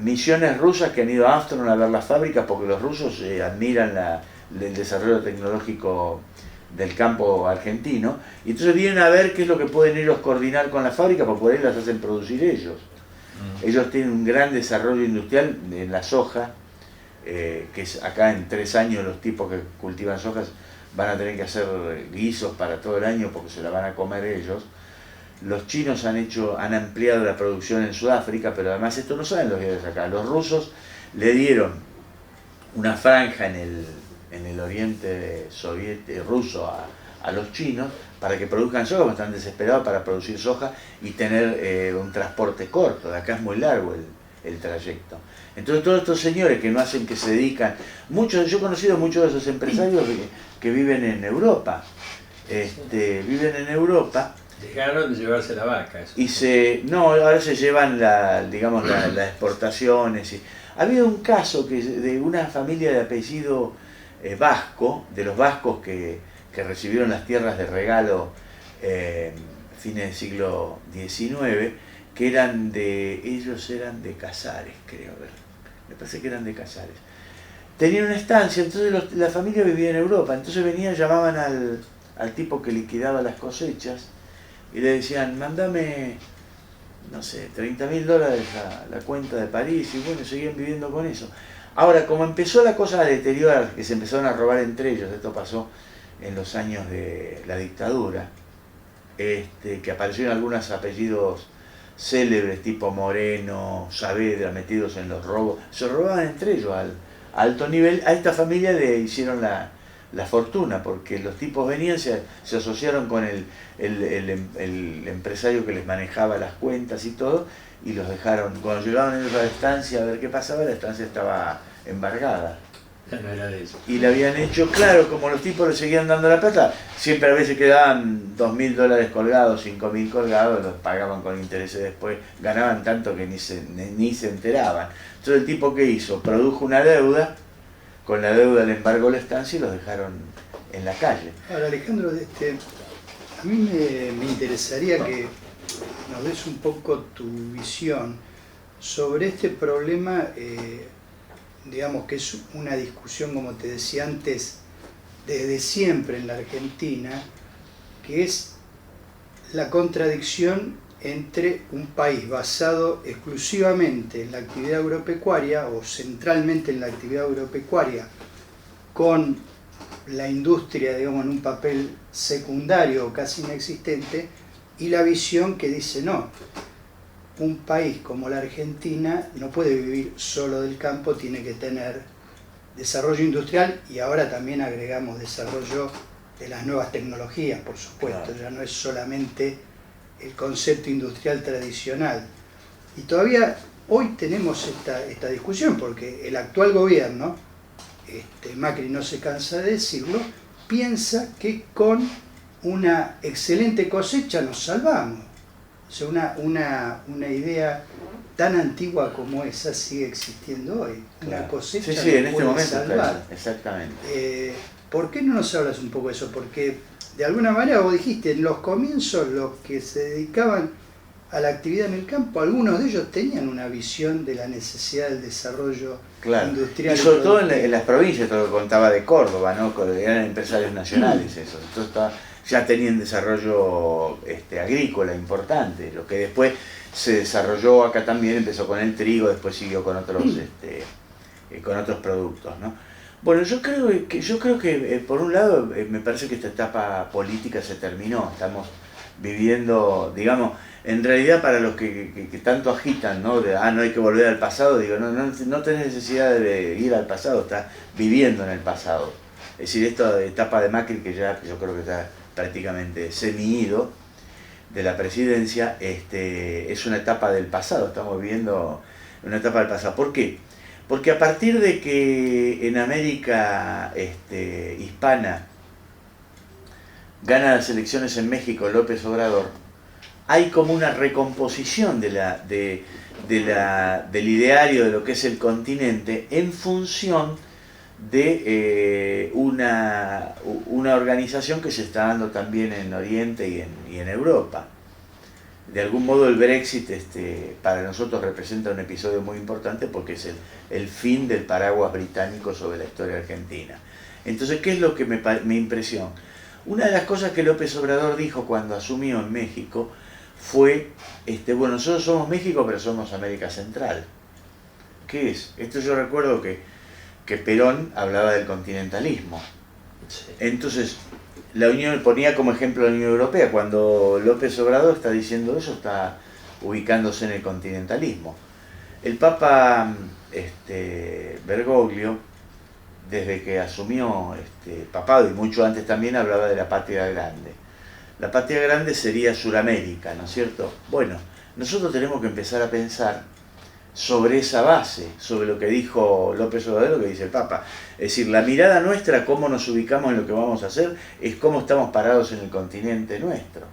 misiones rusas que han ido a Armstrong a ver las fábricas porque los rusos admiran el desarrollo tecnológico del campo argentino, y entonces vienen a ver qué es lo que pueden ellos coordinar con la fábrica, porque por ahí las hacen producir ellos. Ellos tienen un gran desarrollo industrial en la soja, que es acá en 3 años los tipos que cultivan sojas van a tener que hacer guisos para todo el año porque se la van a comer ellos. Los chinos han ampliado la producción en Sudáfrica, pero además esto no saben los diarios acá. Los rusos le dieron una franja en el oriente ruso a los chinos para que produzcan soja, porque están desesperados para producir soja y tener un transporte corto. De acá es muy largo el trayecto. Entonces todos estos señores que no hacen, que se dedican, yo he conocido muchos de esos empresarios que viven en Europa, Dejaron de llevarse la vaca. Eso. Ahora se llevan las exportaciones. Ha habido un caso de una familia de apellido vasco, de los vascos que recibieron las tierras de regalo fines del siglo XIX, que ellos eran de Casares, creo, me parece que eran de Casares. Tenían una estancia, entonces la familia vivía en Europa, entonces llamaban al tipo que liquidaba las cosechas y le decían, mándame, no sé, $30.000 a la cuenta de París, y bueno, seguían viviendo con eso. Ahora, como empezó la cosa a deteriorar, que se empezaron a robar entre ellos, esto pasó en los años de la dictadura, que aparecieron algunos apellidos célebres tipo Moreno, Saavedra, metidos en los robos, se robaban entre ellos a alto nivel. A esta familia le hicieron la fortuna, porque los tipos venían, se asociaron con el empresario que les manejaba las cuentas y todo, y los dejaron. Cuando llegaban ellos a la estancia a ver qué pasaba, la estancia estaba embargada. No era de eso. Y le habían hecho, claro, como los tipos le seguían dando la plata, siempre a veces quedaban $2.000 colgados, $5.000 colgados, los pagaban con intereses después, ganaban tanto que ni se enteraban. Entonces el tipo, ¿qué hizo? Produjo una deuda, con la deuda le embargó la estancia y los dejaron en la calle. Ahora, Alejandro, a mí me interesaría que nos des un poco tu visión sobre este problema, digamos que es una discusión, como te decía antes, desde siempre en la Argentina, que es la contradicción entre un país basado exclusivamente en la actividad agropecuaria o centralmente en la actividad agropecuaria, con la industria, digamos, en un papel secundario o casi inexistente, y la visión que dice no, un país como la Argentina no puede vivir solo del campo, tiene que tener desarrollo industrial y ahora también agregamos desarrollo de las nuevas tecnologías, por supuesto, Claro. ya no es solamente el concepto industrial tradicional. Y todavía hoy tenemos esta discusión, porque el actual gobierno, Macri no se cansa de decirlo, piensa que con una excelente cosecha nos salvamos. O sea, una idea tan antigua como esa sigue existiendo hoy. Claro. Una cosecha Sí, nos en este puede momento salvar. está, exactamente. ¿Por qué no nos hablas un poco de eso? Porque de alguna manera vos dijiste, en los comienzos los que se dedicaban a la actividad en el campo, algunos de ellos tenían una visión de la necesidad del desarrollo Claro. industrial. Y sobre todo en las provincias, todo lo que contaba de Córdoba, ¿no? Eran empresarios nacionales esos. Entonces ya tenían desarrollo agrícola importante, lo que después se desarrolló acá también, empezó con el trigo, después siguió con otros productos, ¿no? Bueno, yo creo que por un lado me parece que esta etapa política se terminó. Estamos viviendo, digamos, en realidad para los que tanto agitan, ¿no? No hay que volver al pasado, digo, no tenés necesidad de ir al pasado, estás viviendo en el pasado. Es decir, esta etapa de Macri, que ya yo creo que está prácticamente semi-ido de la presidencia, es una etapa del pasado, estamos viviendo una etapa del pasado. ¿Por qué? Porque a partir de que en América hispana gana las elecciones en México López Obrador, hay como una recomposición del ideario de lo que es el continente en función de una organización que se está dando también en Oriente y en Europa. De algún modo el Brexit para nosotros representa un episodio muy importante porque es el fin del paraguas británico sobre la historia argentina. Entonces, ¿qué es lo que me impresiona? Una de las cosas que López Obrador dijo cuando asumió en México fue, bueno, nosotros somos México, pero somos América Central. ¿Qué es? Esto yo recuerdo que Perón hablaba del continentalismo. Sí. Entonces, la Unión ponía como ejemplo la Unión Europea. Cuando López Obrador está diciendo eso, está ubicándose en el continentalismo. El Papa Bergoglio, desde que asumió papado y mucho antes también, hablaba de la patria grande. La patria grande sería Sudamérica, ¿no es cierto? Bueno, nosotros tenemos que empezar a pensar sobre esa base, sobre lo que dijo López Obrador, lo que dice el Papa. Es decir, la mirada nuestra, cómo nos ubicamos en lo que vamos a hacer, es cómo estamos parados en el continente nuestro.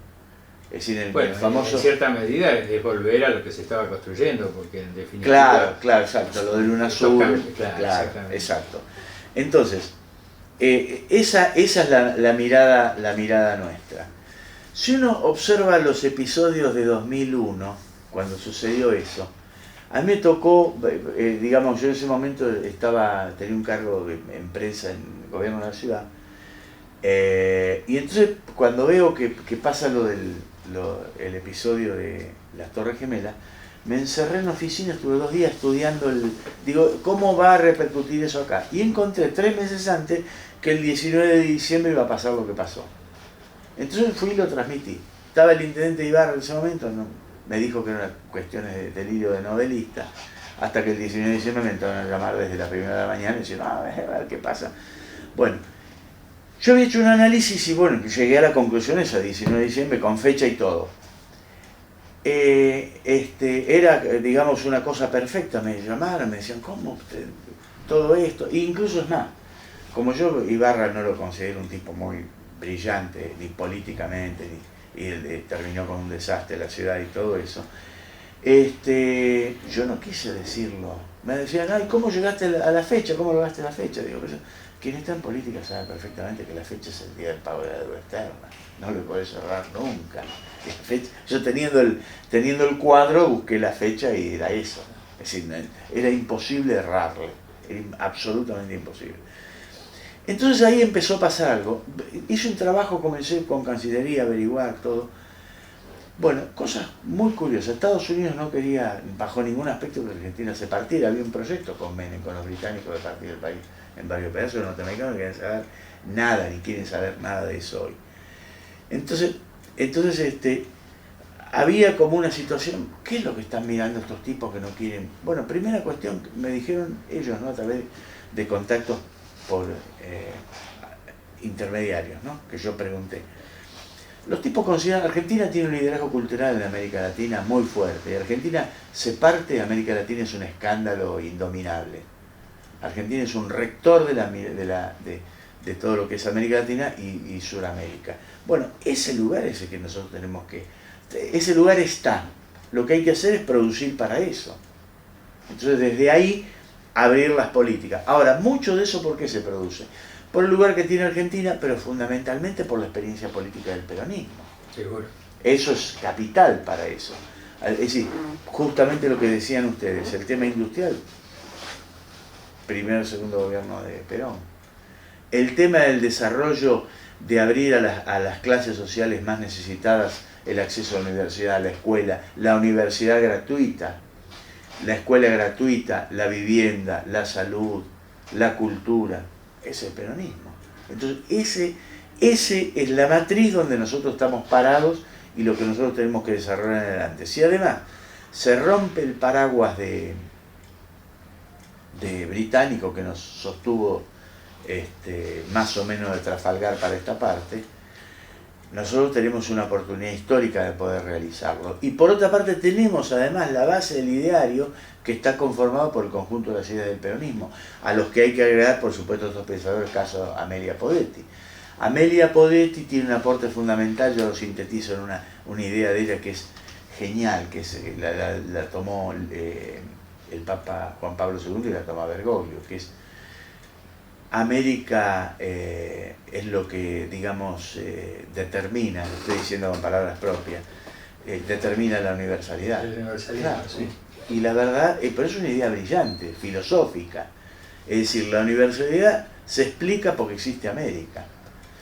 Es decir, el famoso... en cierta medida es volver a lo que se estaba construyendo, porque en definitiva... Claro, exacto, lo del UNASUR, claro, exacto. Entonces, esa es la mirada nuestra. Si uno observa los episodios de 2001, cuando sucedió eso, a mí me tocó, digamos, yo en ese momento tenía un cargo en prensa en el gobierno de la ciudad, y entonces cuando veo que pasa el episodio de las Torres Gemelas, me encerré en la oficina, estuve 2 días estudiando digo, ¿cómo va a repercutir eso acá? Y encontré 3 meses antes que el 19 de diciembre iba a pasar lo que pasó. Entonces fui y lo transmití. Estaba el intendente Ibarra en ese momento, me dijo que eran cuestiones de delirio de novelista, hasta que el 19 de diciembre me entraron a llamar desde la 1:00 de la mañana y decían, a ver qué pasa. Bueno, yo había hecho un análisis y bueno, llegué a la conclusión esa, 19 de diciembre, con fecha y todo. Era, digamos, una cosa perfecta, me llamaron, me decían, ¿cómo todo esto? E incluso es más, como yo Ibarra no lo considero un tipo muy brillante, ni políticamente, y terminó con un desastre la ciudad y todo eso, yo no quise decirlo. Me decían, ay, ¿cómo llegaste a la fecha? ¿Cómo lograste la fecha? Digo, pero quien está en política sabe perfectamente que la fecha es el día del pago de la deuda externa, no le podés cerrar nunca. Yo teniendo el cuadro busqué la fecha y era eso. Es decir, era imposible errarle, era absolutamente imposible. Entonces ahí empezó a pasar algo. Hice un trabajo, comencé con Cancillería a averiguar todo. Bueno, cosas muy curiosas. Estados Unidos no quería, bajo ningún aspecto, que Argentina se partiera. Había un proyecto con Menem, con los británicos, de partir del país en varios pedazos. Los norteamericanos no querían saber nada, ni quieren saber nada de eso hoy. Entonces había como una situación, ¿qué es lo que están mirando estos tipos que no quieren? Bueno, primera cuestión, me dijeron ellos, ¿no? A través de contactos por intermediarios, ¿no? Que yo pregunté. Los tipos consideran que Argentina tiene un liderazgo cultural en América Latina muy fuerte. Argentina se parte de América Latina, es un escándalo indominable. Argentina es un rector de todo lo que es América Latina y Sudamérica. Bueno, ese lugar es el que nosotros tenemos que... Ese lugar está. Lo que hay que hacer es producir para eso. Entonces, desde ahí, abrir las políticas. Ahora, mucho de eso, ¿por qué se produce? Por el lugar que tiene Argentina, pero fundamentalmente por la experiencia política del peronismo. Seguro. Eso es capital para eso. Es decir, justamente lo que decían ustedes, el tema industrial, primer, segundo gobierno de Perón. El tema del desarrollo, de abrir a las clases sociales más necesitadas el acceso a la universidad, a la escuela, la universidad gratuita, la escuela gratuita, la vivienda, la salud, la cultura. Ese es el peronismo. Entonces, ese es la matriz donde nosotros estamos parados y lo que nosotros tenemos que desarrollar en adelante. Si además se rompe el paraguas de británico que nos sostuvo más o menos de Trafalgar para esta parte, nosotros tenemos una oportunidad histórica de poder realizarlo. Y por otra parte tenemos además la base del ideario que está conformado por el conjunto de las ideas del peronismo, a los que hay que agregar, por supuesto, estos pensadores, el caso Amelia Podetti. Amelia Podetti tiene un aporte fundamental, yo lo sintetizo en una idea de ella que es genial, que la tomó el Papa Juan Pablo II y la tomó Bergoglio, que es América es lo que, digamos, determina, lo estoy diciendo con palabras propias, determina la universalidad. La universalidad, claro, sí. Y la verdad, pero es una idea brillante, filosófica. Es decir, la universalidad se explica porque existe América.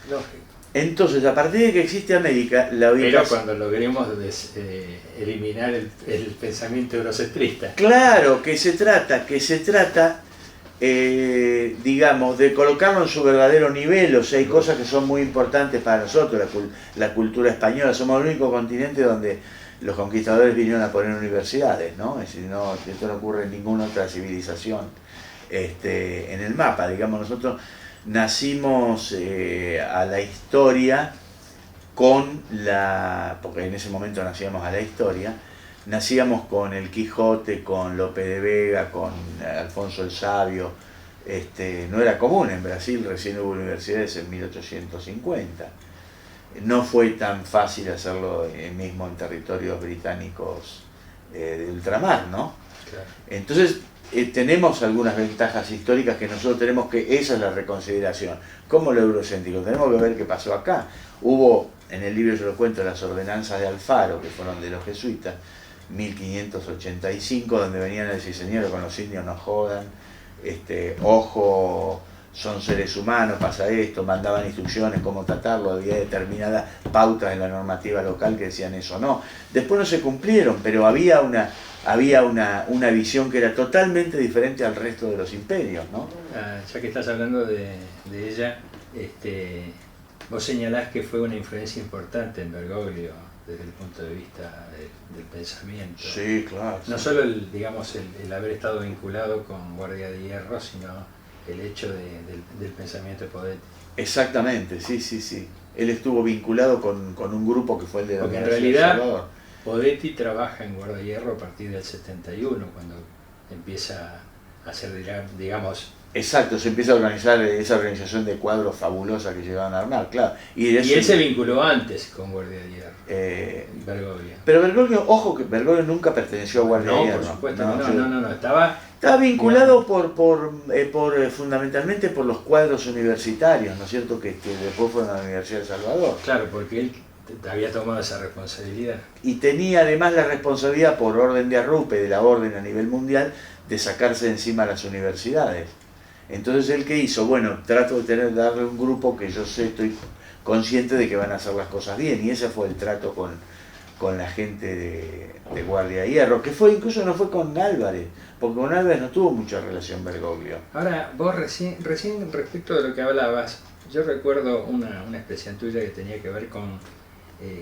Lógico. Entonces, a partir de que existe América, la Pero ubicación... cuando logremos eliminar el pensamiento eurocentrista. Claro, que se trata digamos, de colocarlo en su verdadero nivel. O sea, hay cosas que son muy importantes para nosotros, la cultura española. Somos el único continente donde los conquistadores vinieron a poner universidades, ¿no? Es decir, esto no ocurre en ninguna otra civilización en el mapa. Digamos, nosotros nacimos a la historia porque en ese momento nacíamos a la historia, nacíamos con el Quijote, con Lope de Vega, con Alfonso el Sabio. No era común en Brasil, recién hubo universidades en 1850. No fue tan fácil hacerlo mismo en territorios británicos de ultramar, ¿no? Claro. Entonces, tenemos algunas ventajas históricas que nosotros tenemos que, esa es la reconsideración. ¿Cómo lo eurocéntrico? Tenemos que ver qué pasó acá. Hubo, en el libro yo lo cuento, las ordenanzas de Alfaro, que fueron de los jesuitas, 1585, donde venían a decir, señores, con los indios no jodan, ojo, son seres humanos, pasa esto, mandaban instrucciones cómo tratarlo, había determinadas pautas en la normativa local que decían eso no. Después no se cumplieron, pero había una visión que era totalmente diferente al resto de los imperios, ¿no? Ya que estás hablando de ella, vos señalás que fue una influencia importante en Bergoglio desde el punto de vista del pensamiento. Sí, claro. No solo el haber estado vinculado con Guardia de Hierro, sino el hecho del pensamiento de Podetti. Exactamente, sí. Él estuvo vinculado con un grupo que fue el de la Porque en Universidad de realidad Salvador. Podetti trabaja en Guardia de Hierro a partir del 71, cuando empieza a hacer, digamos... Exacto, se empieza a organizar esa organización de cuadros fabulosa que llegaban a armar, claro. Y él se vinculó antes con Guardia de Hierro, Bergoglio. Pero Bergoglio, ojo que Bergoglio nunca perteneció a Guardia de Hierro. No, por supuesto, no, estaba vinculado fundamentalmente por los cuadros universitarios, ¿no es cierto? Que después fueron a la Universidad de Salvador. Claro, porque él había tomado esa responsabilidad. Y tenía además la responsabilidad, por orden de arrupe de la orden a nivel mundial, de sacarse de encima las universidades. Entonces, ¿él qué hizo? Bueno, trato de darle un grupo que yo sé, estoy consciente de que van a hacer las cosas bien, y ese fue el trato con la gente de Guardia de Hierro, que incluso no fue con Álvarez, porque con Álvarez no tuvo mucha relación Bergoglio. Ahora, vos recién respecto de lo que hablabas, yo recuerdo una expresión tuya que tenía que ver con,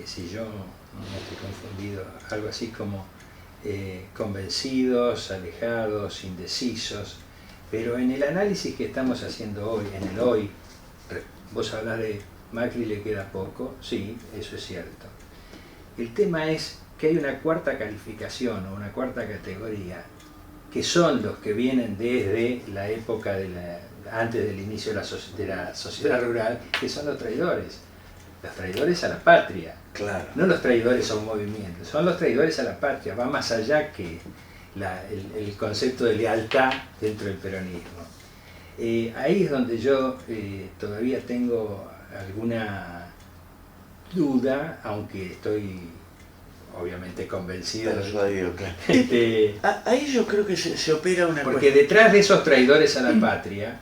si yo no estoy confundido, algo así como convencidos, alejados, indecisos. Pero en el análisis que estamos haciendo hoy, en el hoy, vos hablás de Macri le queda poco, sí, eso es cierto. El tema es que hay una cuarta calificación o una cuarta categoría, que son los que vienen desde la época antes del inicio de la sociedad rural, que son los traidores a la patria. Claro. No los traidores a un movimiento, son los traidores a la patria, va más allá que el concepto de lealtad dentro del peronismo. Ahí es donde yo todavía tengo alguna duda, aunque estoy obviamente convencido. Persuadido, claro. Ahí yo creo que se opera una porque detrás de esos traidores a la patria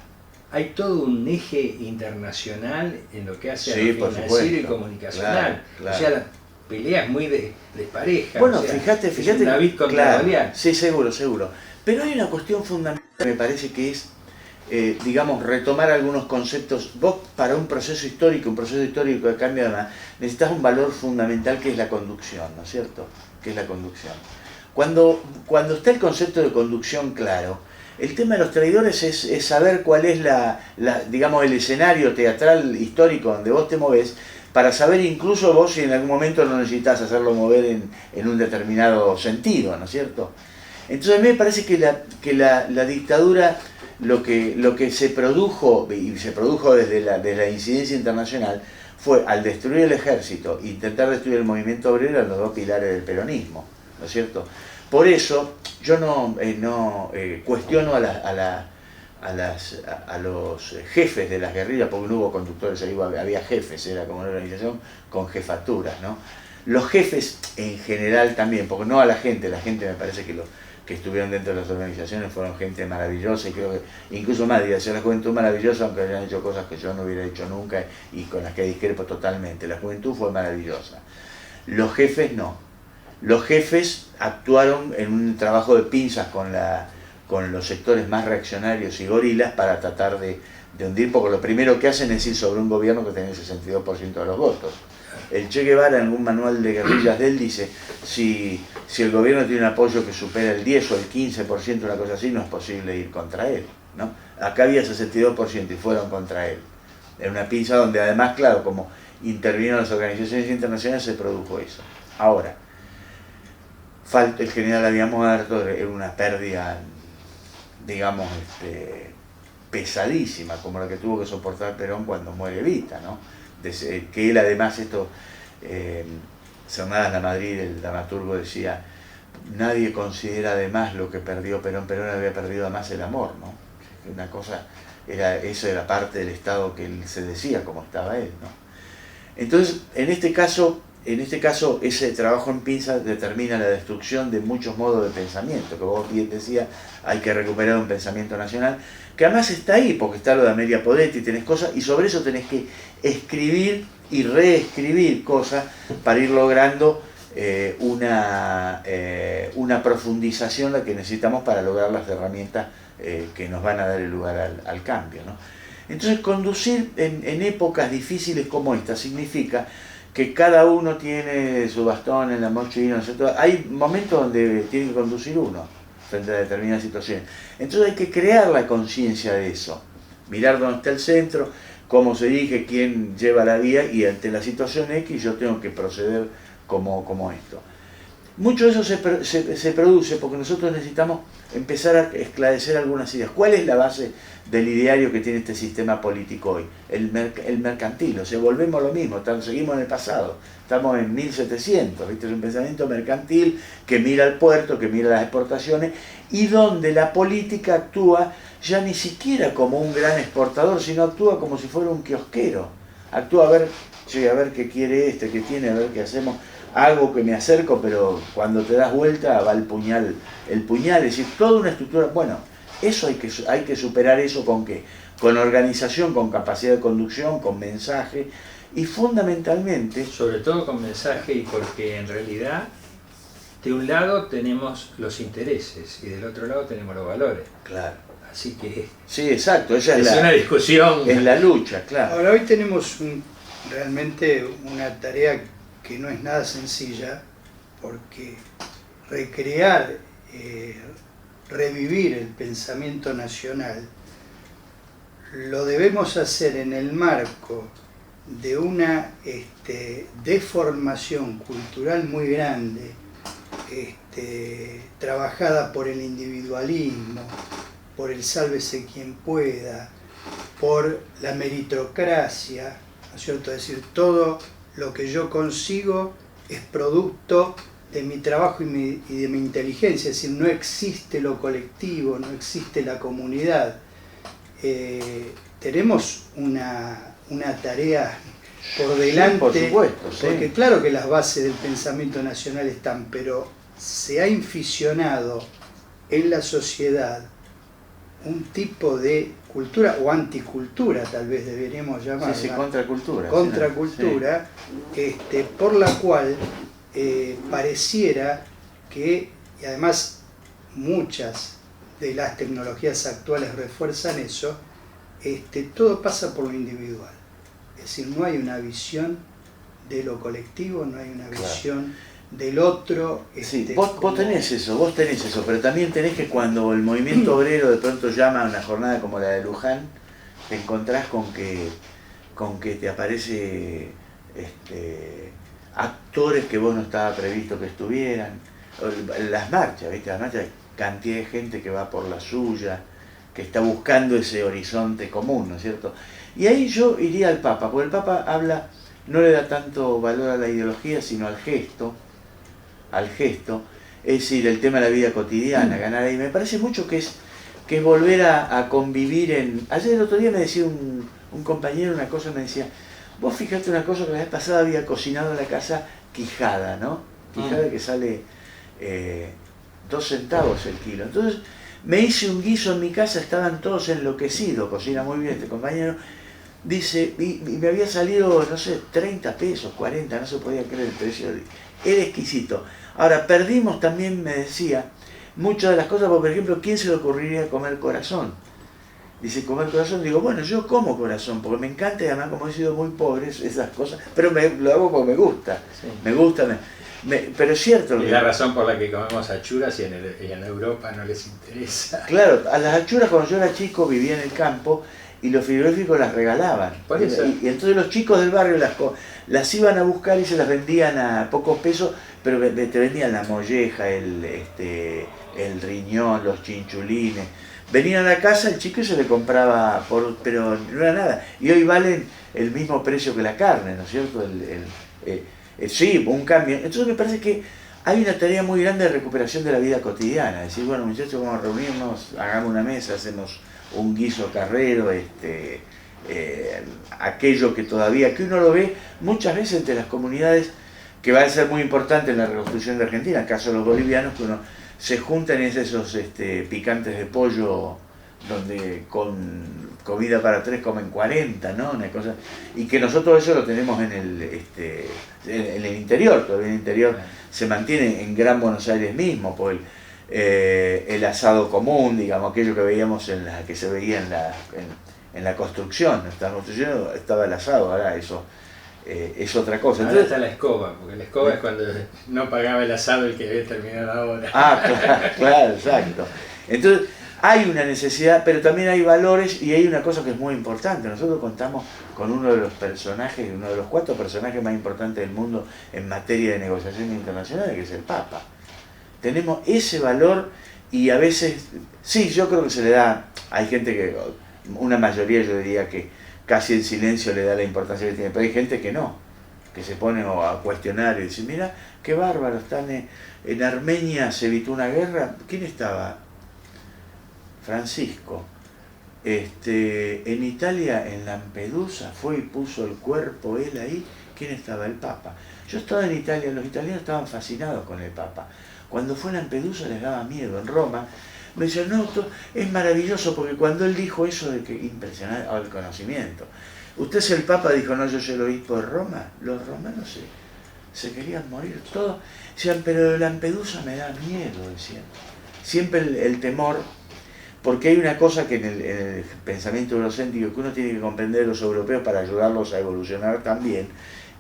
hay todo un eje internacional en lo que hace a lo financiero y comunicacional. Claro. O sea, la pelea es muy despareja. Bueno, o sea, fíjate. David contra Goliat. Sí, seguro. Pero hay una cuestión fundamental, me parece que es, digamos, retomar algunos conceptos. Vos, para un proceso histórico de cambio, además, necesitas un valor fundamental que es la conducción, ¿no es cierto? Que es la conducción. Cuando está el concepto de conducción claro, el tema de los traidores es saber cuál es digamos, el escenario teatral histórico donde vos te movés, para saber incluso vos si en algún momento no necesitas hacerlo mover en un determinado sentido, ¿no es cierto? Entonces a mí me parece que la dictadura, lo que se produjo, y se produjo desde la incidencia internacional, fue al destruir el ejército, intentar destruir el movimiento obrero, los dos pilares del peronismo, ¿no es cierto? Por eso yo no cuestiono a los jefes de las guerrillas, porque no hubo conductores, ahí había jefes, era como una organización con jefaturas, ¿no? Los jefes en general también, porque no a la gente me parece que los que estuvieron dentro de las organizaciones fueron gente maravillosa, y creo que incluso más, diría, la juventud maravillosa, aunque hayan hecho cosas que yo no hubiera hecho nunca y con las que discrepo totalmente. La juventud fue maravillosa. Los jefes no. Los jefes actuaron en un trabajo de pinzas con los sectores más reaccionarios y gorilas para tratar de hundir, porque lo primero que hacen es ir sobre un gobierno que tiene el 62% de los votos. El Che Guevara, en algún manual de guerrillas de él, dice, si el gobierno tiene un apoyo que supera el 10 o el 15%, una cosa así, no es posible ir contra él, ¿no? Acá había 62% y fueron contra él. En una pinza donde además, claro, como intervinieron las organizaciones internacionales, se produjo eso. Ahora, el general había muerto, era una pérdida, digamos, pesadísima, como la que tuvo que soportar Perón cuando muere Evita, ¿no? Que él además, Cernadas Lamadrid, el dramaturgo, decía, nadie considera además lo que perdió Perón. Perón había perdido además el amor, ¿no? Una cosa, eso era parte del estado que él se decía como estaba él, ¿no? Entonces, en este caso, ese trabajo en pinza determina la destrucción de muchos modos de pensamiento, que vos bien decías, hay que recuperar un pensamiento nacional, que además está ahí, porque está lo de Amelia Podetti, tenés cosas, y sobre eso tenés que escribir y reescribir cosas para ir logrando una profundización, la que necesitamos para lograr las herramientas que nos van a dar el lugar al cambio, ¿no? Entonces, conducir en épocas difíciles como esta significa que cada uno tiene su bastón en la mochila, ¿no? Hay momentos donde tiene que conducir uno frente a determinadas situaciones. Entonces hay que crear la conciencia de eso, mirar dónde está el centro, cómo se dirige, quién lleva la vía, y ante la situación X yo tengo que proceder como esto. Mucho de eso se produce porque nosotros necesitamos empezar a esclarecer algunas ideas. ¿Cuál es la base del ideario que tiene este sistema político hoy? El mercantil, o sea, volvemos a lo mismo, seguimos en el pasado, estamos en 1700, ¿viste? Es un pensamiento mercantil que mira al puerto, que mira las exportaciones, y donde la política actúa ya ni siquiera como un gran exportador, sino actúa como si fuera un kiosquero. Actúa a ver qué quiere qué tiene, a ver qué hacemos. Hago que me acerco, pero cuando te das vuelta va el puñal, es decir, toda una estructura. Bueno, eso hay que superar eso. ¿Con qué? Con organización, con capacidad de conducción, con mensaje, y fundamentalmente... Sobre todo con mensaje, y porque en realidad de un lado tenemos los intereses y del otro lado tenemos los valores. Claro. Así que... Sí, exacto, esa es una discusión. Es la lucha, claro. Ahora, hoy tenemos realmente una tarea que no revivir el pensamiento nacional, lo debemos hacer en el marco de una deformación cultural muy grande, trabajada por el individualismo, por el sálvese quien pueda, por la meritocracia, ¿no es cierto? Es decir, todo lo que yo consigo es producto de mi trabajo y de mi inteligencia, es decir, no existe lo colectivo, no existe la comunidad. Tenemos una tarea por delante, sí, por supuesto, sí. Porque claro que las bases del pensamiento nacional están, pero se ha inficionado en la sociedad un tipo de cultura o anticultura, tal vez deberíamos llamarla. Sí, contracultura. Contracultura, sí. Por la cual pareciera que, y además muchas de las tecnologías actuales refuerzan eso, todo pasa por lo individual. Es decir, no hay una visión de lo colectivo, no hay una visión del otro. Sí, vos tenés eso, pero también tenés que cuando el movimiento obrero de pronto llama a una jornada como la de Luján, te encontrás con que te aparece actores que vos no estaba previsto que estuvieran. Las marchas, ¿viste? Las marchas, cantidad de gente que va por la suya, que está buscando ese horizonte común, ¿no es cierto? Y ahí yo iría al Papa, porque el Papa habla, no le da tanto valor a la ideología, sino al gesto, es decir, el tema de la vida cotidiana, ganar ahí. Me parece mucho que es volver a convivir en... Ayer el otro día me decía un compañero una cosa, me decía, vos fijate una cosa que la vez pasada había cocinado en la casa quijada, ¿no? Quijada que sale 2 centavos el kilo. Entonces me hice un guiso en mi casa, estaban todos enloquecidos, cocina muy bien este compañero. Dice, y me había salido, no sé, 30 pesos, 40, no se podía creer el precio. Era exquisito. Ahora, perdimos también, me decía, muchas de las cosas, porque, por ejemplo, ¿quién se le ocurriría comer corazón? Dice, comer corazón, digo, bueno, yo como corazón, porque me encanta, y además como he sido muy pobre, esas cosas, pero lo hago porque me gusta, sí. Me gusta, pero es cierto. Y la razón por la que comemos achuras y en Europa no les interesa. Claro, a las achuras cuando yo era chico vivía en el campo, y los frigoríficos las regalaban. Por eso. Y entonces los chicos del barrio las iban a buscar y se las vendían a pocos pesos, pero te vendían la molleja, el riñón, los chinchulines. Venían a la casa el chico y se le compraba, pero no era nada. Y hoy valen el mismo precio que la carne, ¿no es cierto? Sí, un cambio. Entonces me parece que hay una tarea muy grande de recuperación de la vida cotidiana. Decir, bueno, muchachos, vamos a reunirnos, hagamos una mesa, hacemos un guiso carrero, aquello que todavía, que uno lo ve muchas veces entre las comunidades, que va a ser muy importante en la reconstrucción de Argentina, en el caso de los bolivianos, que uno se juntan en esos picantes de pollo, donde con comida para 3 comen 40, ¿no? Una cosa, y que nosotros eso lo tenemos en el interior, todavía en el interior se mantiene en Gran Buenos Aires mismo, por el asado común, digamos, aquello que veíamos que se veía en la construcción. En la construcción estaba el asado, ahora eso es otra cosa. Ahora está la escoba, porque la escoba es cuando no pagaba el asado el que debe terminar ahora. Claro, exacto. Entonces hay una necesidad, pero también hay valores y hay una cosa que es muy importante. Nosotros contamos con uno de los 4 personajes más importantes del mundo en materia de negociaciones internacionales, que es el Papa. Tenemos ese valor y a veces, sí, yo creo que se le da, hay gente que, una mayoría yo diría que casi en silencio le da la importancia que tiene, pero hay gente que no, que se pone a cuestionar y dice, mira, qué bárbaro, están en Armenia, se evitó una guerra, ¿quién estaba? Francisco. En Italia, en Lampedusa, fue y puso el cuerpo él ahí, ¿quién estaba? El Papa. Yo estaba en Italia, los italianos estaban fascinados con el Papa. Cuando fue a Lampedusa les daba miedo. En Roma me decían, no, es maravilloso, porque cuando él dijo eso de que impresionante, el conocimiento. Usted es el Papa, dijo, no, yo soy el obispo de Roma. Los romanos se querían morir todos. Decían, pero Lampedusa me da miedo, decían. Siempre el temor, porque hay una cosa que en el pensamiento eurocéntrico que uno tiene que comprender de los europeos para ayudarlos a evolucionar también,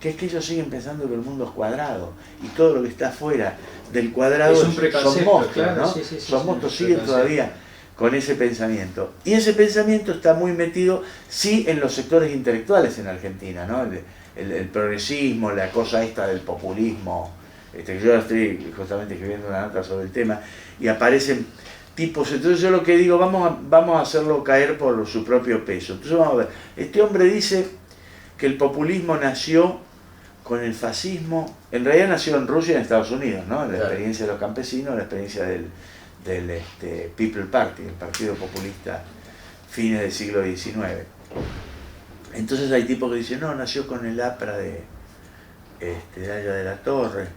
que es que ellos siguen pensando que el mundo es cuadrado y todo lo que está afuera del cuadrado es un son monstruos, claro, ¿no? Sí, son monstruos, siguen todavía con ese pensamiento. Y ese pensamiento está muy metido, sí, en los sectores intelectuales en Argentina, ¿no? El progresismo, la cosa esta del populismo. Yo estoy justamente escribiendo una nota sobre el tema y aparecen tipos. Entonces yo lo que digo, vamos a hacerlo caer por su propio peso. Entonces vamos a ver, este hombre dice que el populismo nació con el fascismo, en realidad nació en Rusia y en Estados Unidos, ¿no? La experiencia de los campesinos, la experiencia del People Party, el Partido Populista, fines del siglo XIX. Entonces hay tipos que dicen, no, nació con el APRA de Haya de la Torre.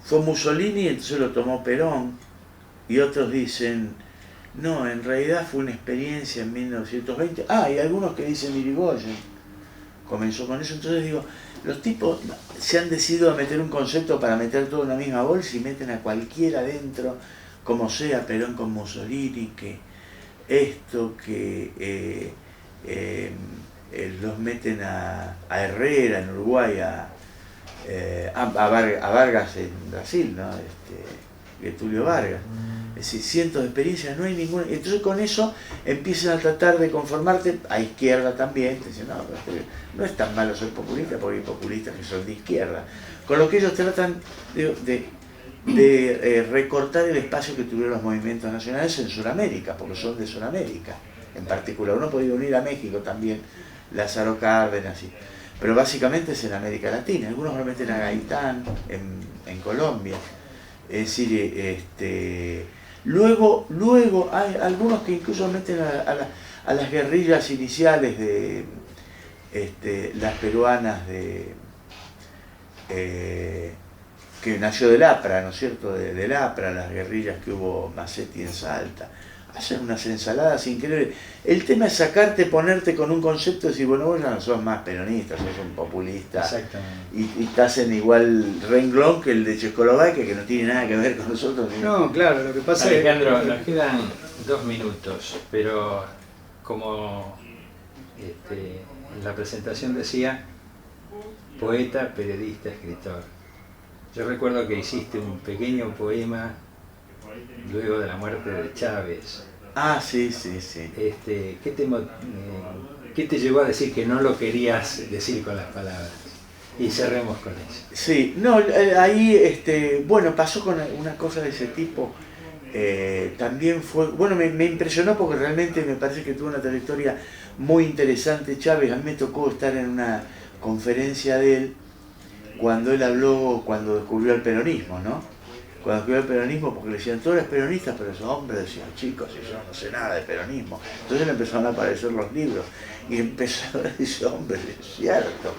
Fue Mussolini y entonces lo tomó Perón. Y otros dicen, no, en realidad fue una experiencia en 1920. Y algunos que dicen Irigoyen comenzó con eso. Entonces digo, los tipos se han decidido a meter un concepto para meter todo en la misma bolsa y meten a cualquiera dentro, como sea, Perón con Mussolini, que esto, que los meten a Herrera en Uruguay, a Vargas en Brasil, ¿no? Getúlio Vargas. Es decir, cientos de experiencias, no hay ninguna. Entonces con eso empiezan a tratar de conformarte, a izquierda también, te dicen, no es tan malo ser populista, porque hay populistas que son de izquierda. Con lo que ellos tratan de recortar el espacio que tuvieron los movimientos nacionales en Sudamérica, porque son de Sudamérica en particular. Uno podría unir a México también, Lázaro Cárdenas, pero básicamente es en América Latina. Algunos lo meten a Gaitán en Colombia. Es decir, luego hay algunos que incluso meten a las guerrillas iniciales de las peruanas que nació del APRA, ¿no es cierto? Del APRA, las guerrillas que hubo Macetti en Salta. Hacen unas ensaladas increíbles. El tema es sacarte, ponerte con un concepto y decir, bueno, vos ya no sos más peronista, sos un populista. Exactamente. Y estás en igual renglón que el de Checoslovaquia, que no tiene nada que ver con nosotros. No, claro, lo que pasa Alejandro, nos quedan 2 minutos, pero como en la presentación decía, poeta, periodista, escritor. Yo recuerdo que hiciste un pequeño poema luego de la muerte de Chávez. Sí. ¿Qué te llevó a decir que no lo querías decir con las palabras? Y cerremos con eso. Sí, no, ahí, bueno, pasó con una cosa de ese tipo. También fue, bueno, me impresionó porque realmente me parece que tuvo una trayectoria muy interesante Chávez. A mí me tocó estar en una conferencia de él cuando él habló, cuando descubrió el peronismo, ¿no? Cuando descubrió el peronismo, porque le decían, tú eres peronista, pero esos hombres decían, chicos, yo no sé nada de peronismo. Entonces le empezaron a aparecer los libros y empezó a decir, hombre, es cierto.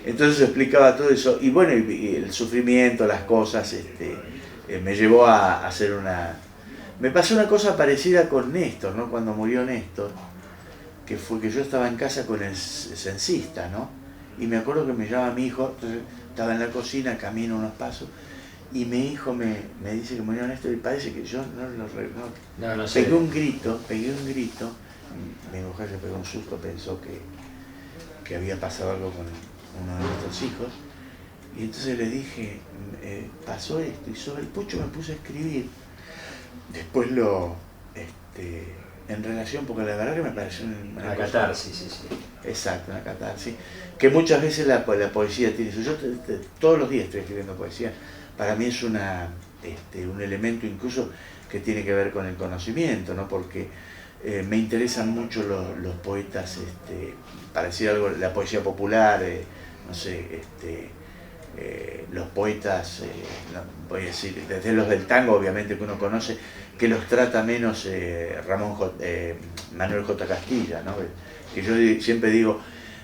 Entonces explicaba todo eso y bueno, y el sufrimiento, las cosas, me llevó a hacer una... Me pasó una cosa parecida con Néstor, ¿no? Cuando murió Néstor, que fue que yo estaba en casa con el censista, ¿no? Y me acuerdo que me llama mi hijo, entonces estaba en la cocina, camino unos pasos, y mi hijo me dice que murió Néstor y parece que yo no sé. Pegué un grito, mi mujer se pegó un susto, pensó que había pasado algo con uno de nuestros hijos, y entonces le dije, pasó esto, y sobre el pucho me puse a escribir. Después en relación, porque la verdad que me pareció una catarsis, sí. Exacto, una catarsis. Que muchas veces la poesía tiene eso. Yo todos los días estoy escribiendo poesía. Para mí es un elemento incluso que tiene que ver con el conocimiento, ¿no? Porque me interesan mucho los poetas, para decir algo, la poesía popular, no sé, los poetas, voy a decir, desde los del tango, obviamente, que uno conoce, que los trata menos Manuel J. Castilla, ¿no? Que yo siempre digo,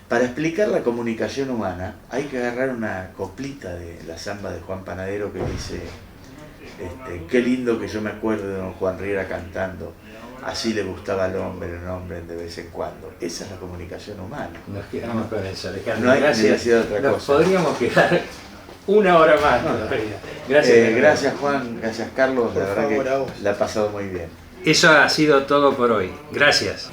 para explicar la comunicación humana hay que agarrar una coplita de la samba de Juan Panadero que dice, qué lindo que yo me acuerdo de don Juan Riera cantando, así le gustaba al hombre de vez en cuando. Esa es la comunicación humana. Nos quedamos con eso, Alejandro. No hay necesidad de otra cosa. Podríamos quedar 1 hora más todavía. Gracias. Gracias Juan, gracias Carlos, la verdad que la ha pasado muy bien. Eso ha sido todo por hoy. Gracias.